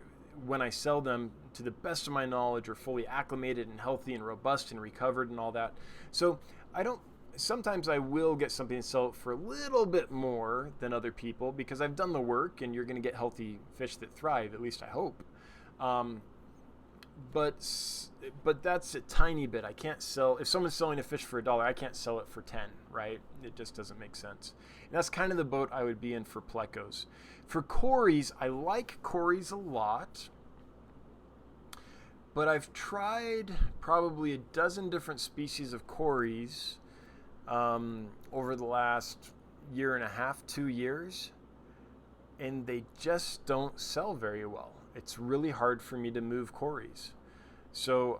when I sell them, to the best of my knowledge, are fully acclimated and healthy and robust and recovered and all that. So sometimes I will get something to sell for a little bit more than other people because I've done the work and you're going to get healthy fish that thrive, at least I hope. But that's a tiny bit. I can't sell, if someone's selling a fish for $1, I can't sell it for 10, right? It just doesn't make sense. And that's kind of the boat I would be in for Plecos. For Cories, I like Cories a lot, but I've tried probably a dozen different species of Cories over the last year and a half, 2 years, and they just don't sell very well. It's really hard for me to move Cories. So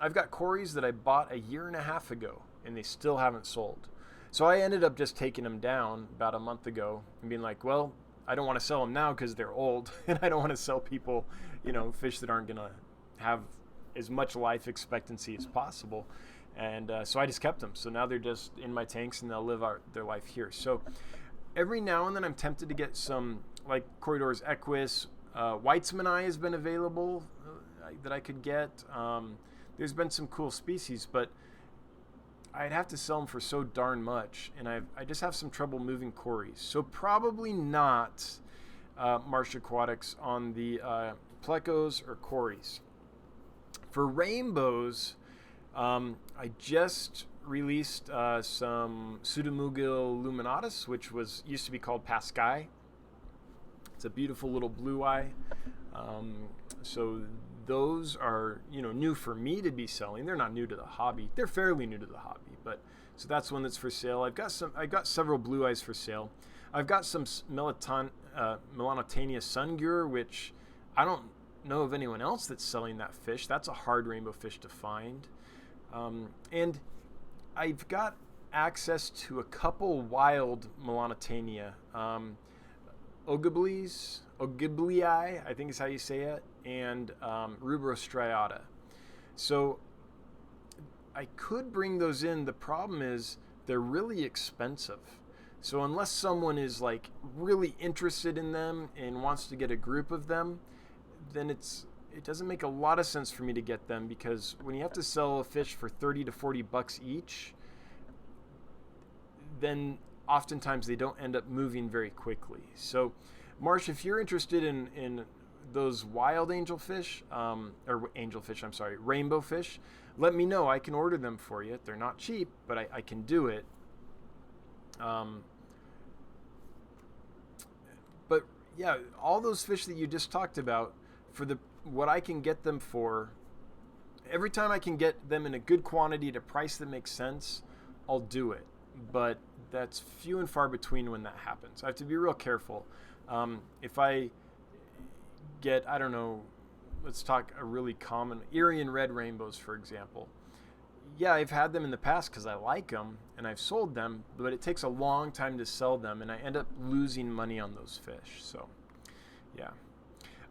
I've got Cories that I bought a year and a half ago, and they still haven't sold. So I ended up just taking them down about a month ago and being like, well, I don't want to sell them now because they're old, and I don't want to sell people, fish that aren't going to have as much life expectancy as possible. And so I just kept them. So now they're just in my tanks, and they'll live out their life here. So every now and then I'm tempted to get some, like Corridors Equus. Weitzmanni has been available that I could get. There's been some cool species, but I'd have to sell them for so darn much, and I just have some trouble moving Cories. So probably not Marsh Aquatics on the Plecos or Cories. For rainbows, I just released some Pseudomugil luminatus, which used to be called Pascae. It's a beautiful little blue eye. So those are, new for me to be selling. They're not new to the hobby. They're fairly new to the hobby, so that's one that's for sale. I've got several blue eyes for sale. I've got some Melanotania sungure, which I don't know of anyone else that's selling that fish. That's a hard rainbow fish to find. And I've got access to a couple wild Melanotania. Ogiblii, I think is how you say it, and Rubrostriata. So I could bring those in. The problem is they're really expensive. So unless someone is like really interested in them and wants to get a group of them, then it doesn't make a lot of sense for me to get them, because when you have to sell a fish for 30 to 40 bucks each, then oftentimes they don't end up moving very quickly. So Marsh, if you're interested in those wild rainbow fish, let me know. I can order them for you. They're not cheap, but I can do it. But yeah, all those fish that you just talked about, for what I can get them for, every time I can get them in a good quantity at a price that makes sense, I'll do it. But that's few and far between when that happens. I have to be real careful. If I get, I don't know, let's talk a really common, Irian red rainbows, for example. Yeah, I've had them in the past because I like them, and I've sold them, but it takes a long time to sell them, and I end up losing money on those fish. So, yeah.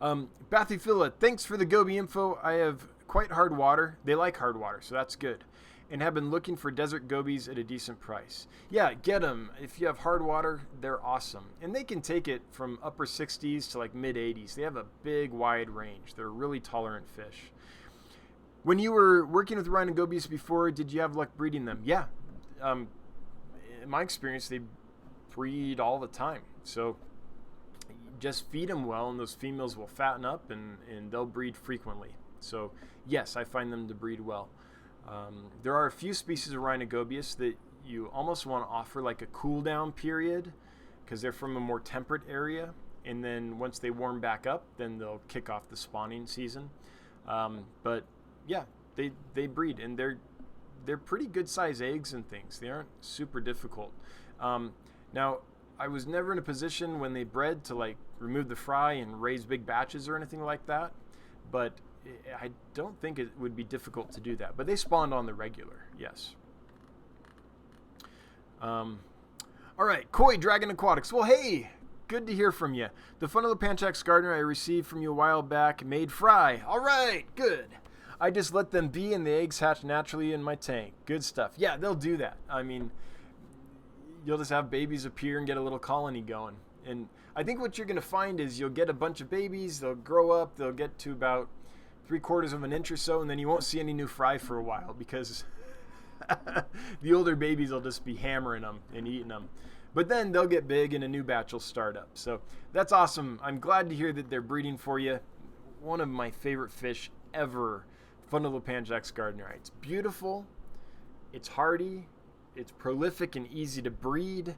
Bathyphila, thanks for the Goby info. I have quite hard water. They like hard water, so that's good. And have been looking for desert gobies at a decent price. Yeah, get them. If you have hard water, they're awesome. And they can take it from upper 60s to like mid 80s. They have a big, wide range. They're really tolerant fish. When you were working with Rhino gobies before, did you have luck breeding them? Yeah. In my experience, they breed all the time. So just feed them well, and those females will fatten up and they'll breed frequently. So yes, I find them to breed well. There are a few species of Rhinogobius that you almost want to offer like a cool down period because they're from a more temperate area, and then once they warm back up, then they'll kick off the spawning season. But yeah, they breed, and they're pretty good size eggs and things. They aren't super difficult. Now, I was never in a position when they bred to like remove the fry and raise big batches or anything like that, but I don't think it would be difficult to do that. But they spawned on the regular, yes. All right, Koi Dragon Aquatics. Well, hey, good to hear from you. The Fun of the Panchax Gardener I received from you a while back made fry. All right, good. I just let them be, and the eggs hatch naturally in my tank. Good stuff. Yeah, they'll do that. I mean, you'll just have babies appear and get a little colony going. And I think what you're going to find is you'll get a bunch of babies. They'll grow up. They'll get to about 3/4 of an inch or so, and then you won't see any new fry for a while because the older babies will just be hammering them and eating them. But then they'll get big and a new batch will start up. So that's awesome. I'm glad to hear that they're breeding for you. One of my favorite fish ever, Fundal Panchax Gardneri. It's beautiful, it's hardy, it's prolific and easy to breed,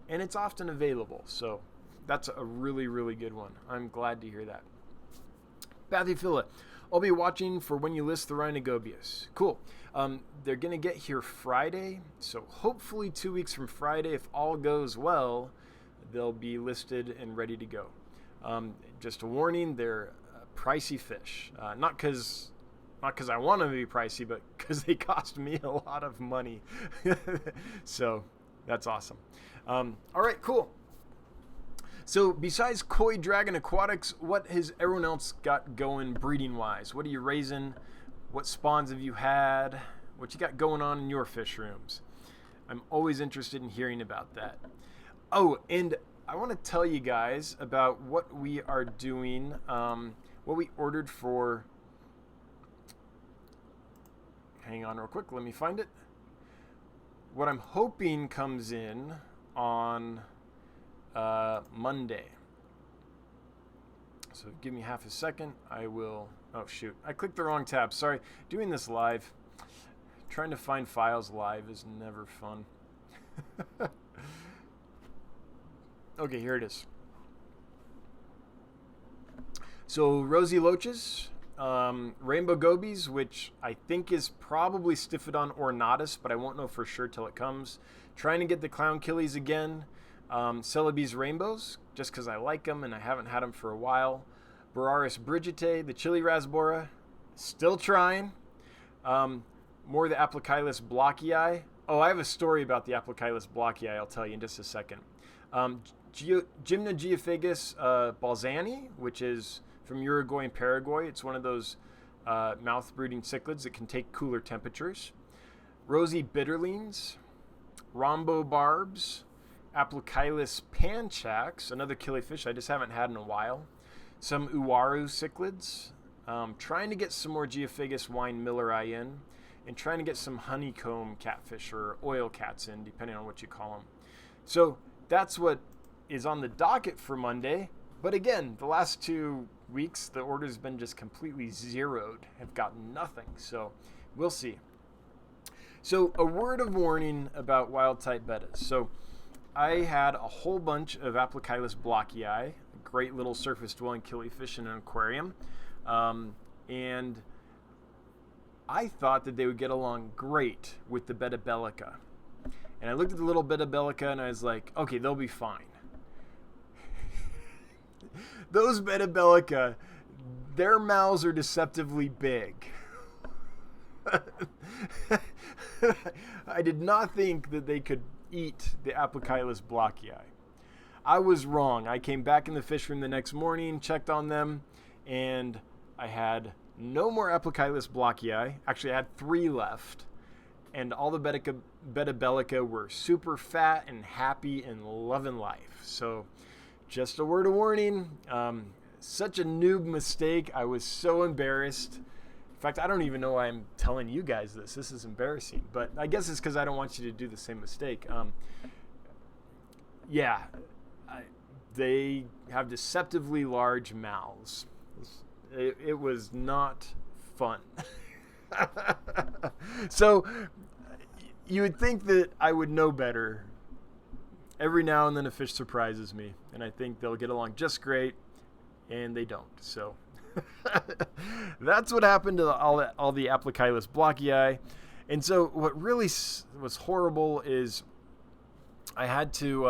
and it's often available. So that's a really, really good one. I'm glad to hear that. Bathyphila, I'll be watching for when you list the Rhinogobius. Cool. They're going to get here Friday, so hopefully 2 weeks from Friday, if all goes well, they'll be listed and ready to go. Just a warning, they're pricey fish. Not because I want them to be pricey, but because they cost me a lot of money. So that's awesome. All right, cool. So besides Koi Dragon Aquatics, what has everyone else got going breeding-wise? What are you raising? What spawns have you had? What you got going on in your fish rooms? I'm always interested in hearing about that. Oh, and I want to tell you guys about what we are doing, what we ordered for... Hang on real quick, let me find it. What I'm hoping comes in on Monday. So give me half a second. I will... Oh, shoot. I clicked the wrong tab. Sorry. Doing this live. Trying to find files live is never fun. Okay, here it is. So, Rosy Loaches, Rainbow Gobies, which I think is probably Stiphodon ornatus, but I won't know for sure till it comes. Trying to get the Clown Killies again. Celebes Rainbows, just because I like them and I haven't had them for a while. Boraris Brigitae, the Chili Rasbora, still trying. More the Aplochilus blockii. Oh, I have a story about the Aplochilus blockii I'll tell you in just a second. Gymnogeophagus balzani, which is from Uruguay and Paraguay. It's one of those mouth-brooding cichlids that can take cooler temperatures. Rosy bitterlings, Rhombobarbs, Aplochilus panchax, another killifish I just haven't had in a while. Some Uwaru cichlids. Trying to get some more Geophagus wine milleri in, and trying to get some honeycomb catfish or oil cats in, depending on what you call them. So that's what is on the docket for Monday. But again, the last 2 weeks, the order's been just completely zeroed. Have gotten nothing. So we'll see. So a word of warning about wild-type bettas. So I had a whole bunch of Aplochilus blockii, a great little surface-dwelling killifish in an aquarium. And I thought that they would get along great with the Betta bellica. And I looked at the little Betta bellica and I was like, okay, they'll be fine. Those Betta bellica, their mouths are deceptively big. I did not think that they could eat the Aplochilus blockii. I was wrong. I came back in the fish room the next morning, checked on them, and I had no more Aplochilus blockii. Actually, I had 3 left, and all the Betta bellica were super fat and happy and loving life. So just a word of warning. Such a noob mistake. I was so embarrassed. In fact, I don't even know why I'm telling you guys this. This is embarrassing. But I guess it's because I don't want you to do the same mistake. Yeah. they have deceptively large mouths. It was not fun. So you would think that I would know better. Every now and then a fish surprises me, and I think they'll get along just great, and they don't. So that's what happened to all the Aplechylis blockii. And so what really was horrible is I had to,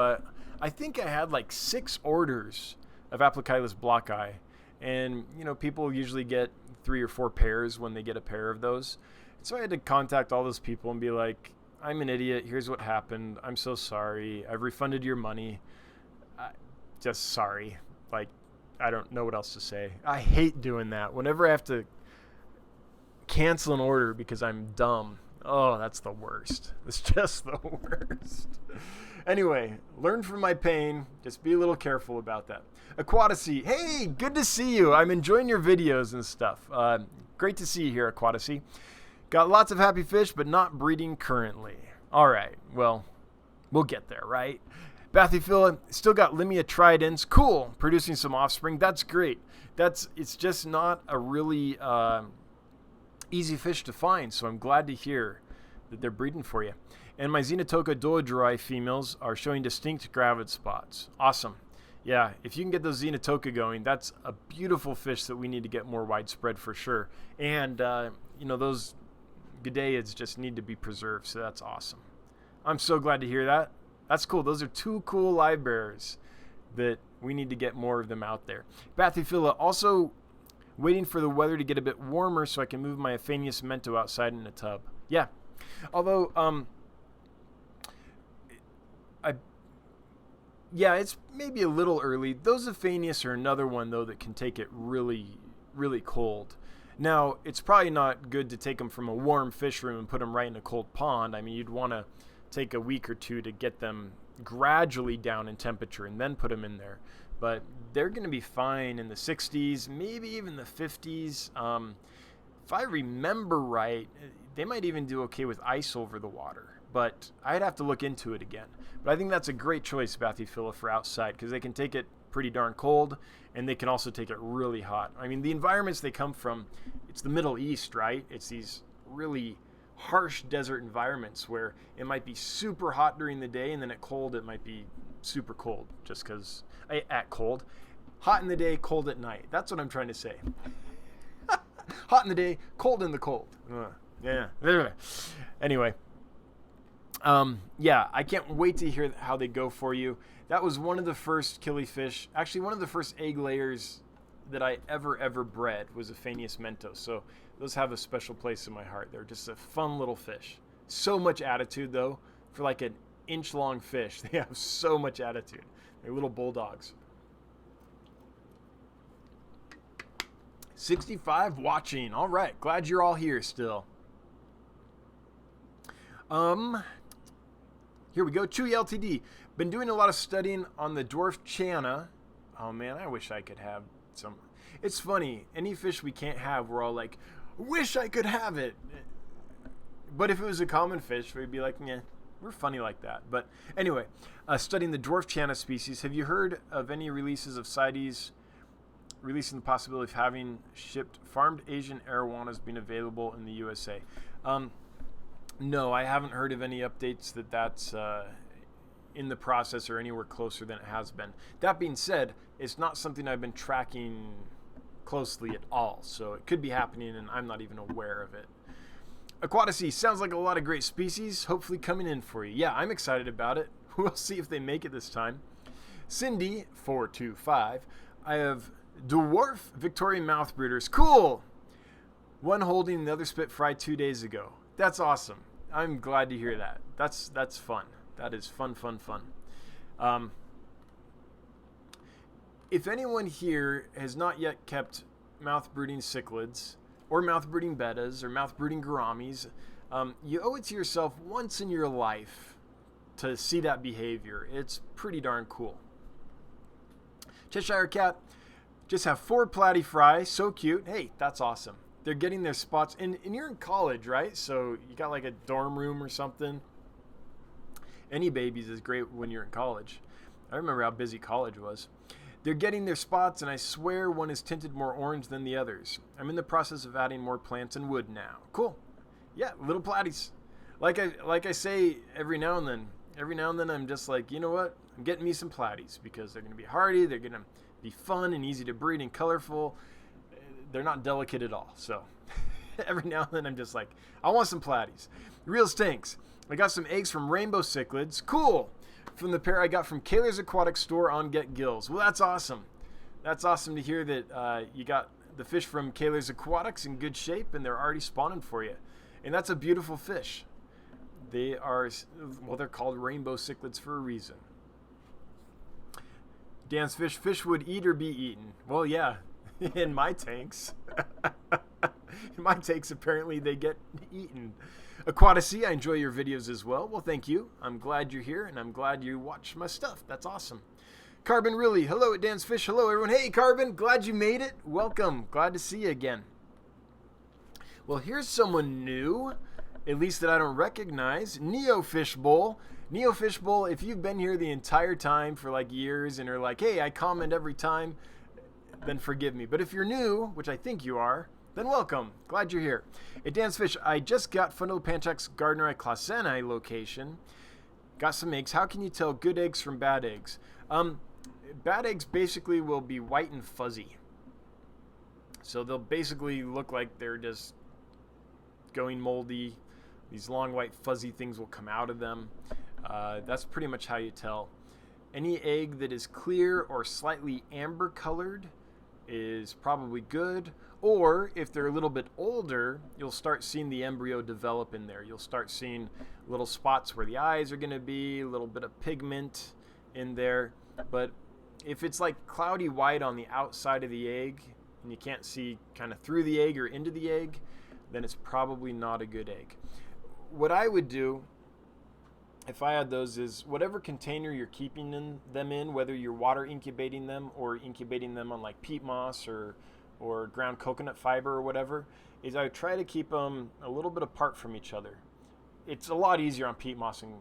I think I had like 6 orders of Aplechylis blockii. And, you know, people usually get 3 or 4 pairs when they get a pair of those. So I had to contact all those people and be like, I'm an idiot. Here's what happened. I'm so sorry. I've refunded your money. Just sorry. Like, I don't know what else to say. I hate doing that. Whenever I have to cancel an order because I'm dumb. Oh, that's the worst. It's just the worst. Anyway, learn from my pain. Just be a little careful about that. Aquaticy. Hey, good to see you. I'm enjoying your videos and stuff. Great to see you here, Aquaticy. Got lots of happy fish, but not breeding currently. All right. Well, we'll get there, right? Bathyphila, still got Limia tridens. Cool. Producing some offspring. That's great. It's just not a really easy fish to find, so I'm glad to hear that they're breeding for you. And my Xenotoca doedroi females are showing distinct gravid spots. Awesome. Yeah, if you can get those Xenotoca going, that's a beautiful fish that we need to get more widespread for sure. And, you know, those Gadeids just need to be preserved, so that's awesome. I'm so glad to hear that. That's cool. Those are 2 cool live bearers that we need to get more of them out there. Bathyphila, also waiting for the weather to get a bit warmer so I can move my Aphanius mento outside in a tub. Yeah. Although, yeah, it's maybe a little early. Those Aphanius are another one, though, that can take it really, really cold. Now, it's probably not good to take them from a warm fish room and put them right in a cold pond. I mean, you'd want to take a week or 2 to get them gradually down in temperature and then put them in there. But they're going to be fine in the 60s, maybe even the 50s. If I remember right, they might even do okay with ice over the water. But I'd have to look into it again. But I think that's a great choice, Bathyphila, for outside, because they can take it pretty darn cold, and they can also take it really hot. I mean, the environments they come from, it's the Middle East, right? It's these really harsh desert environments where it might be super hot during the day, and then at cold it might be super cold, just because at cold. Hot in the day, cold at night. That's what I'm trying to say. Hot in the day, cold in the cold. Yeah. Anyway. Yeah, I can't wait to hear how they go for you. That was one of the first killifish, actually one of the first egg layers that I ever bred was Aphanius mento. So those have a special place in my heart. They're just a fun little fish. So much attitude, though. For like an inch-long fish, they have so much attitude. They're little bulldogs. 65 watching. All right. Glad you're all here still. Here we go. Chewy LTD. Been doing a lot of studying on the dwarf channa. Oh, man, I wish I could have some. It's funny. Any fish we can't have, we're all like, wish I could have it. But if it was a common fish, we'd be like, yeah, we're funny like that. But anyway, studying the dwarf channa species. Have you heard of any releases of CITES releasing the possibility of having shipped farmed Asian arowanas being available in the USA? No, I haven't heard of any updates that's in the process or anywhere closer than it has been. That being said, it's not something I've been tracking closely at all, so it could be happening and I'm not even aware of it. Aquaticy sounds like a lot of great species, hopefully coming in for you. Yeah, I'm excited about it. We'll see if they make it this time. Cindy425, I have dwarf Victorian mouth breeders. Cool! One holding, the other spit fried 2 days ago. That's awesome. I'm glad to hear that. That's fun. That is fun. If anyone here has not yet kept mouth brooding cichlids or mouth brooding bettas or mouth brooding gouramis, you owe it to yourself once in your life to see that behavior. It's pretty darn cool. Cheshire Cat, just have 4 platy fry. So cute. Hey, that's awesome. They're getting their spots. And you're in college, right? So you got like a dorm room or something. Any babies is great when you're in college. I remember how busy college was. They're getting their spots, and I swear one is tinted more orange than the others. I'm in the process of adding more plants and wood now. Cool. Yeah, little platies. Like I say every now and then. Every now and then I'm just like, you know what? I'm getting me some platies because they're going to be hardy. They're going to be fun and easy to breed and colorful. They're not delicate at all. So every now and then I'm just like, I want some platies. Real stinks. I got some eggs from rainbow cichlids. Cool. From the pair I got from Kaler's Aquatic Store on Get Gills. Well, that's awesome. That's awesome to hear that you got the fish from Kaler's Aquatics in good shape and they're already spawning for you. And that's a beautiful fish. They are, well, they're called rainbow cichlids for a reason. Dan's fish would eat or be eaten. Well, yeah, in my tanks. In my tanks, apparently they get eaten. Aquaticy, I enjoy your videos as well. Well, thank you. I'm glad you're here, and I'm glad you watch my stuff. That's awesome. Carbon Really, hello at Dan's Fish. Hello, everyone. Hey, Carbon, glad you made it. Welcome. Glad to see you again. Well, here's someone new, at least that I don't recognize. Neo Fishbowl. Neo Fishbowl, if you've been here the entire time for like years and are like, hey, I comment every time, then forgive me. But if you're new, which I think you are, then welcome. Glad you're here. At Dan's Fish, I just got Fundapanchax Gardneri clauseni location. Got some eggs. How can you tell good eggs from bad eggs? Bad eggs basically will be white and fuzzy. So they'll basically look like they're just going moldy. These long white fuzzy things will come out of them. That's pretty much how you tell. Any egg that is clear or slightly amber colored is probably good. Or if they're a little bit older, you'll start seeing the embryo develop in there. You'll start seeing little spots where the eyes are going to be, a little bit of pigment in there. But if it's like cloudy white on the outside of the egg and you can't see kind of through the egg or into the egg, then it's probably not a good egg. What I would do if I had those is whatever container you're keeping them in, whether you're water incubating them or incubating them on like peat moss or ground coconut fiber or whatever, is I would try to keep them a little bit apart from each other. It's a lot easier on peat moss and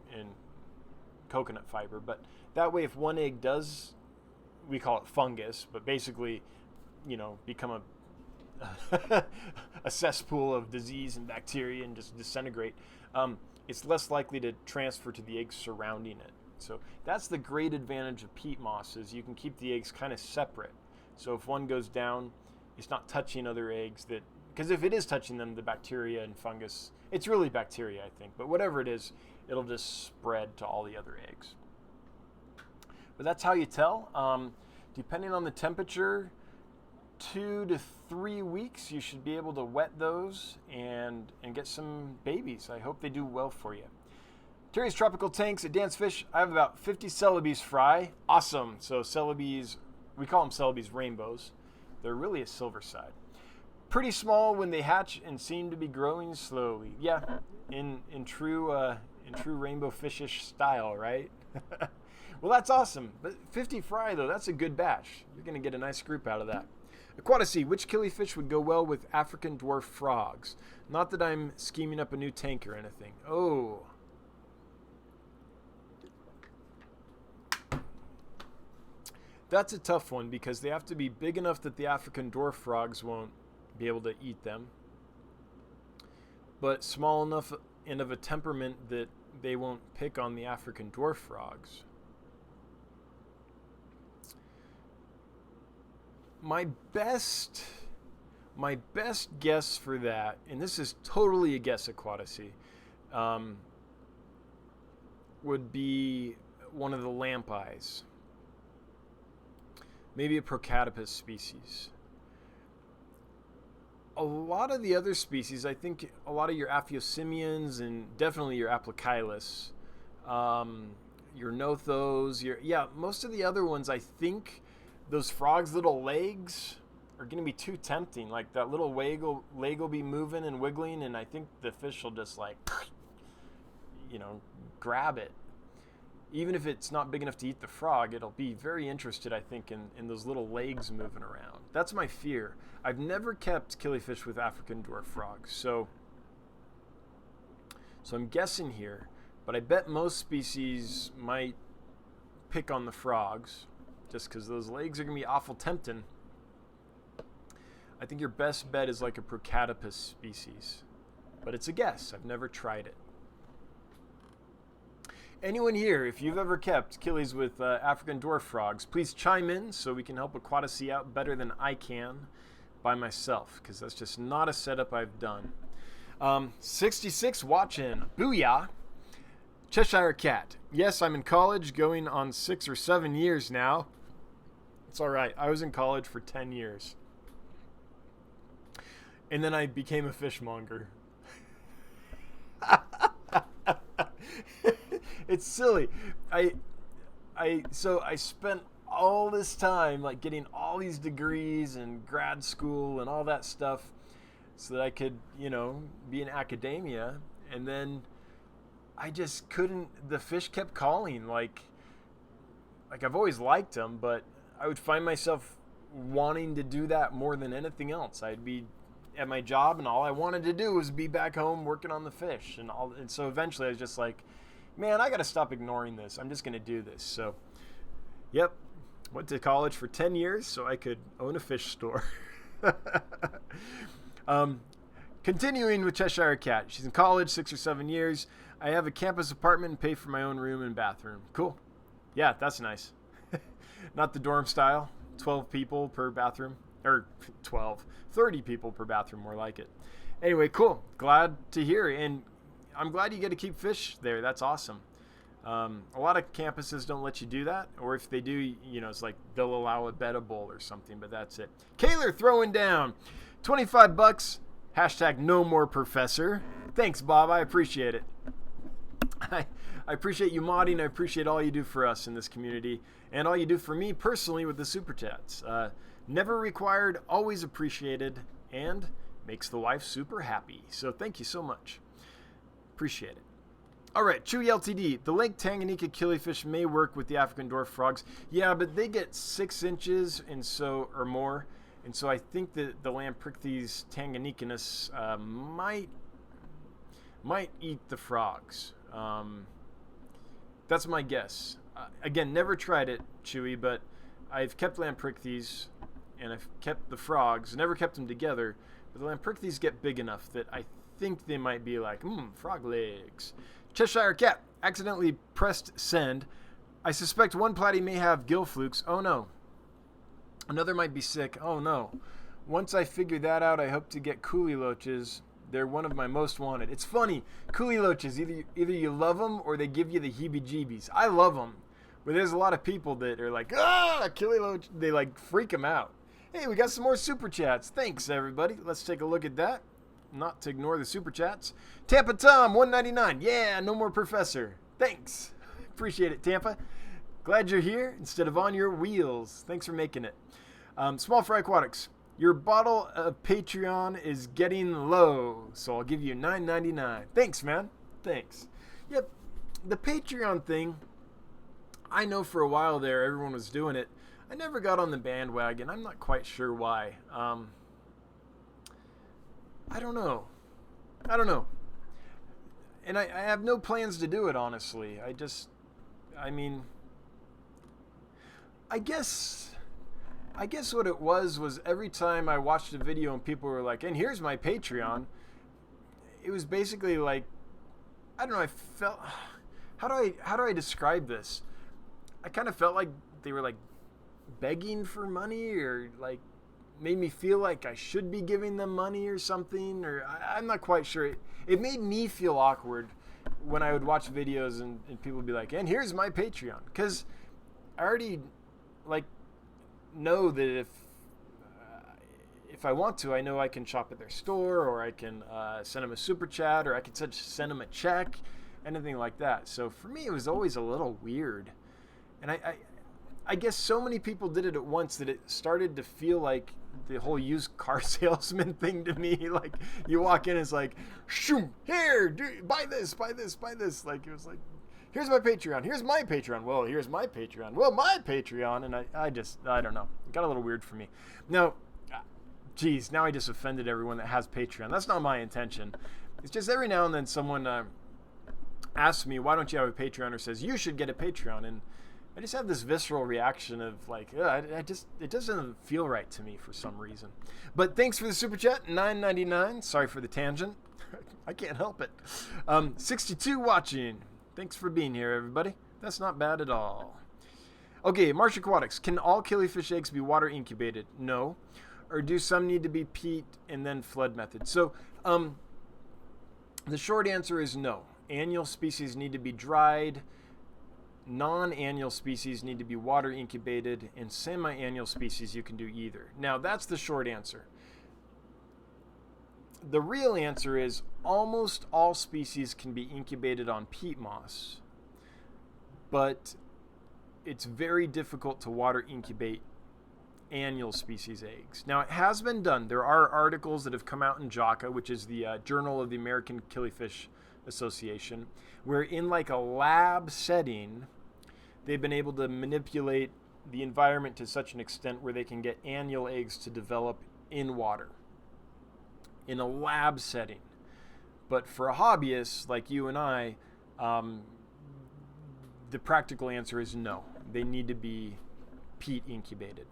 coconut fiber, but that way if one egg does, we call it fungus, but basically, you know, become a cesspool of disease and bacteria and just disintegrate, it's less likely to transfer to the eggs surrounding it. So that's the great advantage of peat moss, is you can keep the eggs kind of separate. So if one goes down, it's not touching other eggs that, because if it is touching them, the bacteria and fungus, it's really bacteria, I think, but whatever it is, it'll just spread to all the other eggs. But that's how you tell. Depending on the temperature, 2 to 3 weeks, you should be able to wet those and get some babies. I hope they do well for you. Terry's Tropical Tanks at Dan's Fish. I have about 50 Celebes fry. Awesome. So Celebes, we call them Celebes rainbows. They're really a silver side. Pretty small when they hatch and seem to be growing slowly. Yeah, in true rainbow fishish style, right? Well, that's awesome. But 50 fry though, that's a good batch. You're gonna get a nice group out of that. Aquaticy, which killifish would go well with African dwarf frogs? Not that I'm scheming up a new tank or anything. Oh. That's a tough one because they have to be big enough that the African dwarf frogs won't be able to eat them, but small enough and of a temperament that they won't pick on the African dwarf frogs. My best guess for that, and this is totally a guess, Aquaticy, would be one of the lamp eyes. Maybe a Procatopus species. A lot of the other species, I think a lot of your Aphiosimians and definitely your Aplochilus, your Nothos, most of the other ones, I think those frogs' little legs are going to be too tempting. Like that little leg will be moving and wiggling, and I think the fish will just like, grab it. Even if it's not big enough to eat the frog, it'll be very interested, I think, in those little legs moving around. That's my fear. I've never kept killifish with African dwarf frogs, so I'm guessing here, but I bet most species might pick on the frogs, just because those legs are going to be awful tempting, I think your best bet is like a Procatopus species. But it's a guess. I've never tried it. Anyone here, if you've ever kept killies with African dwarf frogs, please chime in so we can help Aquaticy out better than I can by myself, because that's just not a setup I've done. 66 watching. Booyah. Cheshire Cat. Yes, I'm in college, going on 6 or 7 years now. It's all right. I was in college for 10 years. And then I became a fishmonger. It's silly. So I spent all this time like getting all these degrees and grad school and all that stuff so that I could, be in academia, and then I just couldn't. The fish kept calling. Like I've always liked them, but I would find myself wanting to do that more than anything else. I'd be at my job and all I wanted to do was be back home working on the fish and so eventually I was just like, man, I got to stop ignoring this. I'm just going to do this. So, yep, went to college for 10 years so I could own a fish store. Continuing with Cheshire Cat. She's in college, 6 or 7 years. I have a campus apartment and pay for my own room and bathroom. Cool. Yeah, that's nice. Not the dorm style, 12 people per bathroom. Or 30 people per bathroom, more like it. Anyway, cool. Glad to hear. And I'm glad you get to keep fish there. That's awesome. A lot of campuses don't let you do that. Or if they do, it's like they'll allow a betta bowl or something, but that's it. Kaylor throwing down. $25. Hashtag no more professor. Thanks, Bob. I appreciate it. I appreciate you modding. I appreciate all you do for us in this community and all you do for me personally with the Super Chats. Never required, always appreciated, and makes the wife super happy. So thank you so much. Appreciate it. All right, Chewy LTD. The Lake Tanganyika killifish may work with the African dwarf frogs. Yeah, but they get 6 inches or more. And so I think that the Lamprichthys tanganyicanus might eat the frogs. That's my guess. Again, never tried it, Chewy, but I've kept Lamprichthys and I've kept the frogs. Never kept them together, but the Lamprichthys get big enough that I think they might be like, frog legs. Cheshire Cat accidentally pressed send. I suspect one platy may have gill flukes. Oh no. Another might be sick. Oh no. Once I figure that out, I hope to get coolie loaches. They're one of my most wanted. It's funny. Coolie loaches, either you love them or they give you the heebie-jeebies. I love them. But there's a lot of people that are like, coolie loach. They like freak them out. Hey, we got some more Super Chats. Thanks, everybody. Let's take a look at that. Not to ignore the Super Chats. Tampa Tom, $1.99. Yeah, no more professor. Thanks. Appreciate it, Tampa. Glad you're here instead of on your wheels. Thanks for making it. Small Fry Aquatics. Your bottle of Patreon is getting low, so I'll give you $9.99. Thanks, man. Thanks. Yep, the Patreon thing, I know for a while there everyone was doing it. I never got on the bandwagon. I'm not quite sure why. I don't know. And I have no plans to do it, honestly. I guess what it was every time I watched a video and people were like, and here's my Patreon, it was basically like, I don't know, I felt, how do I describe this? I kind of felt like they were like begging for money, or like made me feel like I should be giving them money or something, or I'm not quite sure. It made me feel awkward when I would watch videos and people would be like, and here's my Patreon, because I already like know that if I want to, I know I can shop at their store, or I can send them a super chat, or I can send them a check, anything like that. So for me, it was always a little weird, and I guess so many people did it at once that it started to feel like the whole used car salesman thing to me. Like you walk in, it's like, shoom, here, buy this. Like it was like, here's my Patreon. Here's my Patreon. Well, here's my Patreon. Well, my Patreon. And I don't know. It got a little weird for me. Now, geez, now I just offended everyone that has Patreon. That's not my intention. It's just every now and then someone asks me, why don't you have a Patreon, or says, you should get a Patreon. And I just have this visceral reaction of like, it doesn't feel right to me for some reason. But thanks for the super chat, $9.99. Sorry for the tangent. I can't help it. 62 watching. Thanks for being here, everybody. That's not bad at all. Okay, Marsh Aquatics. Can all killifish eggs be water incubated? No. Or do some need to be peat and then flood method? So, the short answer is no. Annual species need to be dried. Non-annual species need to be water incubated, and semi-annual species you can do either. Now, that's the short answer. The real answer is almost all species can be incubated on peat moss, but it's very difficult to water incubate annual species eggs. Now, it has been done. There are articles that have come out in JACA, which is the Journal of the American Killifish Association, where in like a lab setting, they've been able to manipulate the environment to such an extent where they can get annual eggs to develop in water in a lab setting. But for a hobbyist like you and I, the practical answer is no. They need to be peat incubated.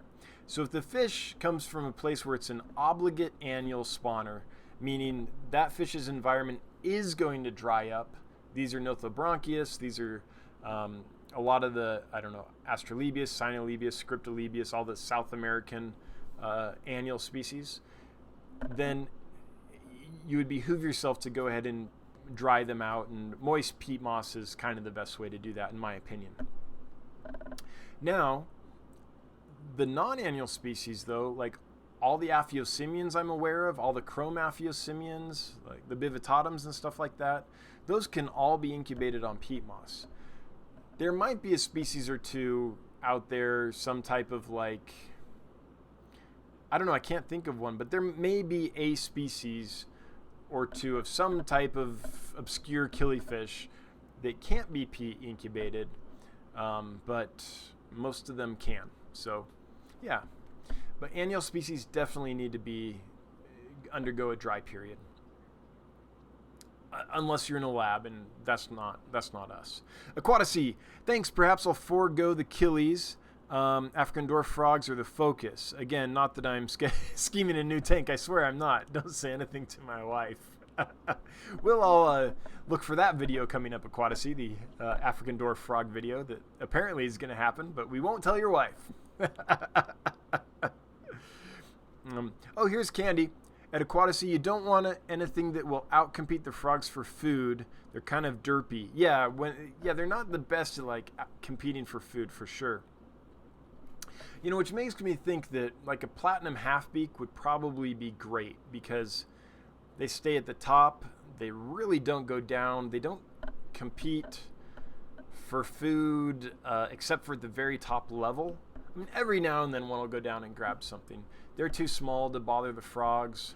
So if the fish comes from a place where it's an obligate annual spawner, meaning that fish's environment is going to dry up. These are Nothobronchius. These are a lot of the, Astralebius, Cynolebius, Scriptolebius, all the South American annual species. Then you would behoove yourself to go ahead and dry them out, and moist peat moss is kind of the best way to do that, in my opinion. Now, the non-annual species, though, like all the Aphiosimians I'm aware of, all the chrome Aphiosimians, like the Bivitatums and stuff like that, those can all be incubated on peat moss. There might be a species or two out there, some type of like, I don't know, I can't think of one, but there may be a species or two of some type of obscure killifish that can't be peat incubated, but most of them can. So, yeah. But annual species definitely need to undergo a dry period, unless you're in a lab, and that's not us. Aquaticy, thanks. Perhaps I'll forego the killies. African dwarf frogs are the focus. Again, not that I'm scheming a new tank. I swear I'm not. Don't say anything to my wife. We'll all look for that video coming up, Aquaticy, the African dwarf frog video that apparently is going to happen, but we won't tell your wife. Oh, here's Candy. At Aquaticy, you don't want anything that will outcompete the frogs for food. They're kind of derpy. Yeah, they're not the best at like competing for food, for sure. You know, which makes me think that like a platinum half-beak would probably be great because they stay at the top. They really don't go down. They don't compete for food except for the very top level. I mean, every now and then one will go down and grab something. They're too small to bother the frogs.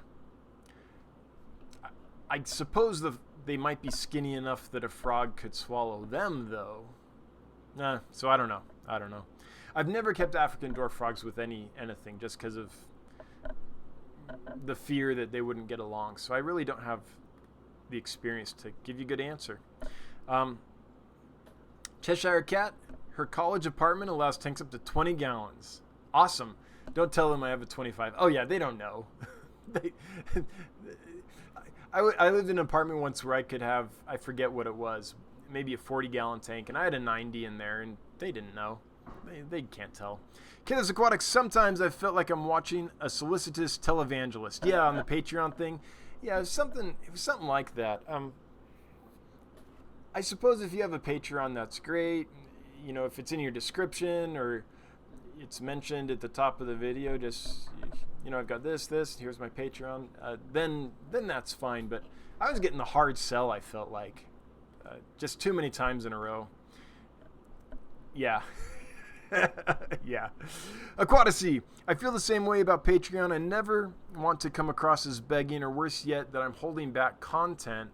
I suppose they might be skinny enough that a frog could swallow them, though. So I don't know. I've never kept African dwarf frogs with anything just because of the fear that they wouldn't get along. So I really don't have the experience to give you a good answer. Cheshire Cat, her college apartment allows tanks up to 20 gallons. Awesome. Don't tell them I have a 25. Oh, yeah, they don't know. I lived in an apartment once where I could have, I forget what it was, maybe a 40-gallon tank, and I had a 90 in there, and they didn't know. They can't tell. Kiddos Aquatics, sometimes I felt like I'm watching a solicitous televangelist. Yeah, on the Patreon thing. Yeah, it was something like that. I suppose if you have a Patreon, that's great. You know, if it's in your description or it's mentioned at the top of the video, just, you know, I've got this, here's my Patreon, then that's fine. But I was getting the hard sell, I felt like, just too many times in a row. Yeah. Yeah. Aquaticy, I feel the same way about Patreon. I never want to come across as begging, or worse yet, that I'm holding back content.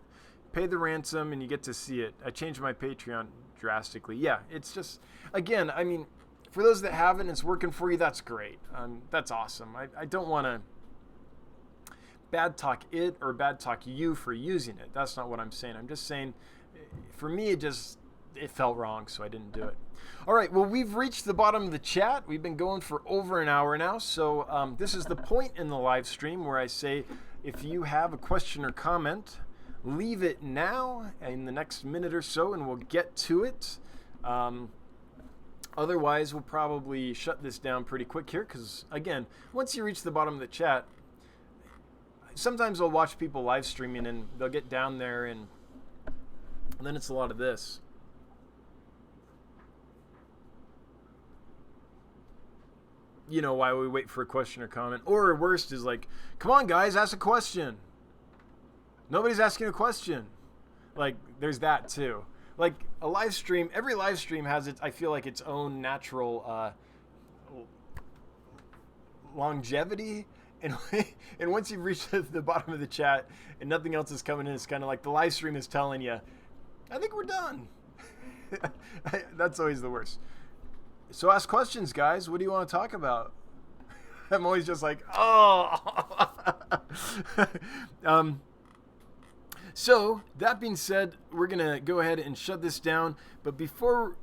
Pay the ransom and you get to see it. I changed my Patreon drastically. Yeah, it's just, again, I mean, for those that haven't and it's working for you, that's great. That's awesome. I don't want to bad talk it or bad talk you for using it. That's not what I'm saying. I'm just saying, for me, it just it felt wrong, so I didn't do it. All right, well, we've reached the bottom of the chat. We've been going for over an hour now, so this is the point in the live stream where I say if you have a question or comment, leave it now in the next minute or so, and we'll get to it. Otherwise, we'll probably shut this down pretty quick here because, again, once you reach the bottom of the chat, sometimes I'll watch people live streaming and they'll get down there and then it's a lot of this. You know, while we wait for a question or comment. Or worst is like, come on guys, ask a question. Nobody's asking a question. Like, there's that too. Like a live stream, every live stream has its, I feel like, its own natural longevity. And once you've reached the bottom of the chat and nothing else is coming in, it's kind of like the live stream is telling you, I think we're done. That's always the worst. So ask questions, guys. What do you want to talk about? I'm always just like, oh. So that being said, we're going to go ahead and shut this down. But before...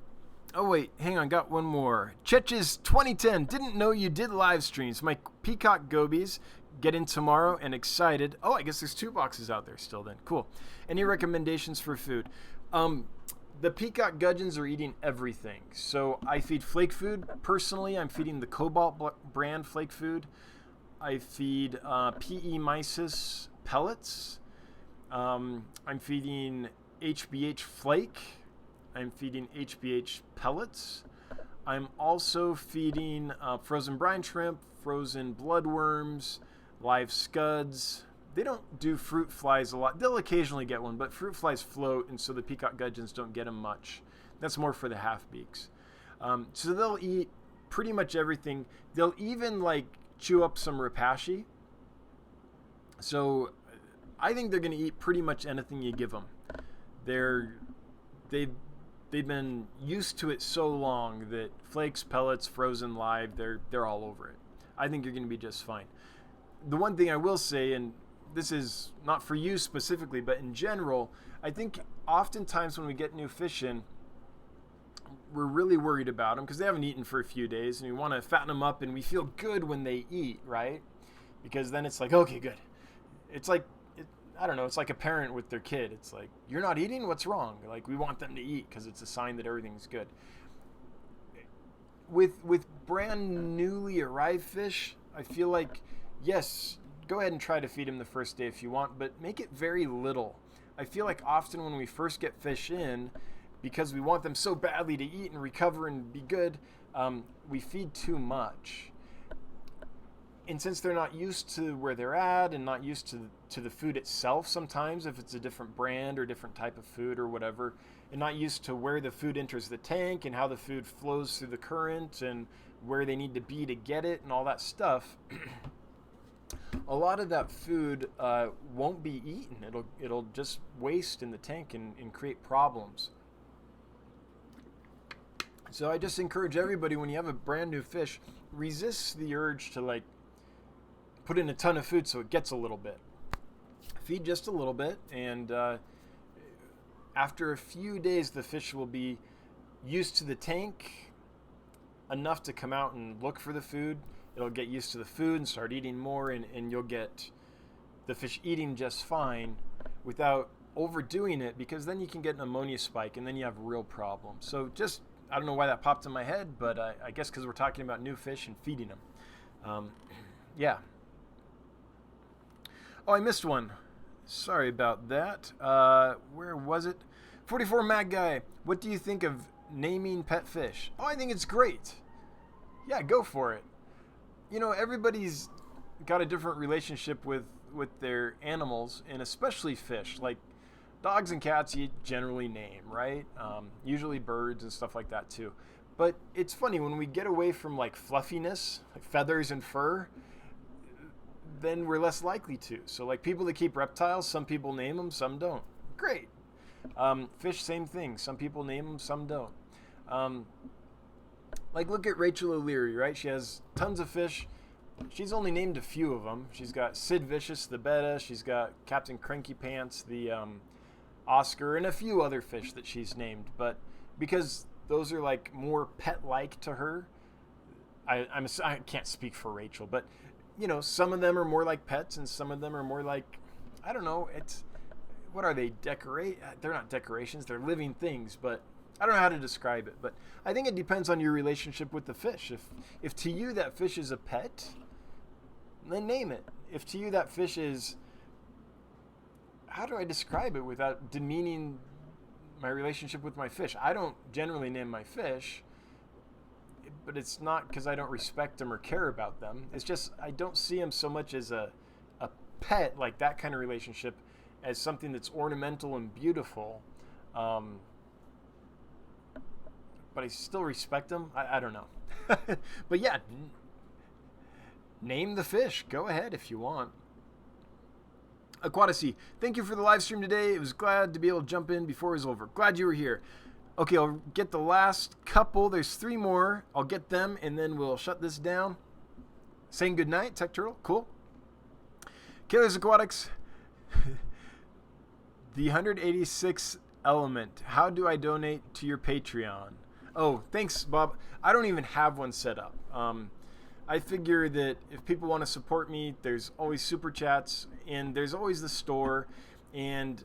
Oh, wait. Hang on. Got one more. Chetches 2010. Didn't know you did live streams. My peacock gobies get in tomorrow and excited. Oh, I guess there's 2 boxes out there still then. Cool. Any recommendations for food? The peacock gudgeons are eating everything. So I feed flake food. Personally, I'm feeding the Cobalt brand flake food. I feed PE mysis pellets. I'm feeding HBH flake. I'm feeding HBH pellets. I'm also feeding frozen brine shrimp, frozen bloodworms, live scuds. They don't do fruit flies a lot. They'll occasionally get one, but fruit flies float, and so the peacock gudgeons don't get them much. That's more for the half-beaks. So they'll eat pretty much everything. They'll even like chew up some rapashi. So I think they're going to eat pretty much anything you give them. They've been used to it so long that flakes, pellets, frozen, live, they're all over it. I think you're going to be just fine. The one thing I will say, and this is not for you specifically, but in general, I think oftentimes when we get new fish in, we're really worried about them because they haven't eaten for a few days, and we want to fatten them up, and we feel good when they eat, right? Because then it's like, okay, good. It's like, I don't know, it's like a parent with their kid. It's like, you're not eating? What's wrong? Like, we want them to eat because it's a sign that everything's good. With brand newly arrived fish, I feel like, yes, go ahead and try to feed them the first day if you want, but make it very little. I feel like often when we first get fish in, because we want them so badly to eat and recover and be good, we feed too much. And since they're not used to where they're at and not used to the food itself sometimes, if it's a different brand or different type of food or whatever, and not used to where the food enters the tank and how the food flows through the current and where they need to be to get it and all that stuff, a lot of that food won't be eaten. It'll just waste in the tank and create problems. So I just encourage everybody, when you have a brand new fish, resist the urge to like put in a ton of food so it gets a little bit. Feed just a little bit, and after a few days the fish will be used to the tank enough to come out and look for the food. It'll get used to the food and start eating more, and you'll get the fish eating just fine without overdoing it, because then you can get an ammonia spike and then you have real problems. So just, I don't know why that popped in my head, but I guess because we're talking about new fish and feeding them. Yeah. Oh, I missed one. Sorry about that. Where was it? 44 Mad Guy. What do you think of naming pet fish? Oh, I think it's great. Yeah, go for it. You know, everybody's got a different relationship with their animals, and especially fish. Like dogs and cats you generally name, right? Usually birds and stuff like that too. But it's funny, when we get away from like fluffiness, like feathers and fur, then we're less likely to. So like people that keep reptiles, some people name them, some don't. Great. Fish, same thing. Some people name them, some don't. Like look at Rachel O'Leary, right? She has tons of fish. She's only named a few of them. She's got Sid Vicious, the betta. She's got Captain Cranky Pants, the Oscar, and a few other fish that she's named. But because those are like more pet-like to her. I can't speak for Rachel, but you know, some of them are more like pets, and some of them are more like, I don't know. What are they? They're not decorations. They're living things, but I don't know how to describe it. But I think it depends on your relationship with the fish. If to you that fish is a pet, then name it. If to you that fish is, how do I describe it without demeaning my relationship with my fish? I don't generally name my fish, but it's not because I don't respect them or care about them. It's just I don't see them so much as a pet, like that kind of relationship, as something that's ornamental and beautiful. But I still respect them. I don't know. But yeah, name the fish. Go ahead if you want. Aquaticy, thank you for the live stream today. It was glad to be able to jump in before it was over. Glad you were here. Okay, I'll get the last couple. There's 3 more. I'll get them, and then we'll shut this down. Saying goodnight, Tech Turtle. Cool. Killers Aquatics. The 186th element. How do I donate to your Patreon? Oh, thanks, Bob. I don't even have one set up. I figure that if people want to support me, there's always super chats, and there's always the store. And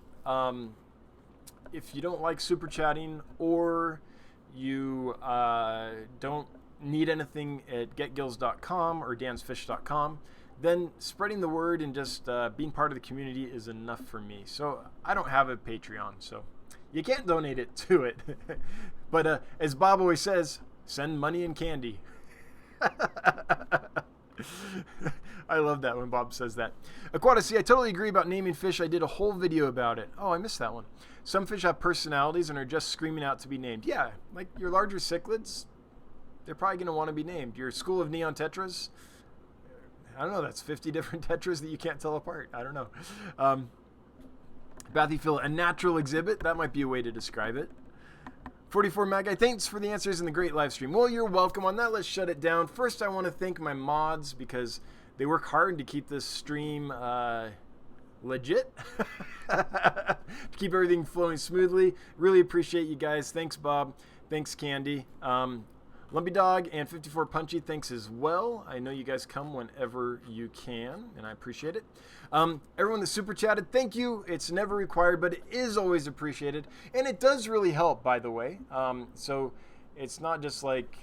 if you don't like super chatting, or you don't need anything at getgills.com or dansfish.com, then spreading the word and just being part of the community is enough for me. So I don't have a Patreon, so you can't donate it to it. But as Bob always says, send money and candy. I love that when Bob says that. Aquaticy, I totally agree about naming fish. I did a whole video about it. Oh, I missed that one. Some fish have personalities and are just screaming out to be named. Yeah, like your larger cichlids, they're probably going to want to be named. Your school of neon tetras, I don't know, that's 50 different tetras that you can't tell apart. I don't know. Bathyphil, a natural exhibit. That might be a way to describe it. 44 Magi, thanks for the answers in the great live stream. Well, you're welcome. On that, let's shut it down. First, I want to thank my mods because they work hard to keep this stream legit, to keep everything flowing smoothly. Really appreciate you guys. Thanks, Bob. Thanks, Candy. Lumpy Dog and 54 Punchy, thanks as well. I know you guys come whenever you can, and I appreciate it. Everyone that super chatted, thank you. It's never required, but it is always appreciated, and it does really help, by the way. So it's not just like,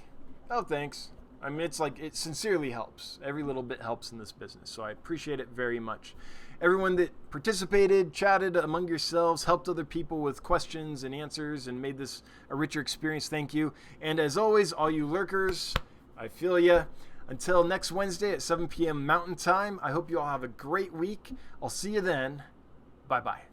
oh, thanks. I mean, it's like it sincerely helps. Every little bit helps in this business, so I appreciate it very much. Everyone that participated, chatted among yourselves, helped other people with questions and answers, and made this a richer experience, thank you. And as always, all you lurkers, I feel ya. Until next Wednesday at 7 p.m. Mountain Time, I hope you all have a great week. I'll see you then. Bye-bye.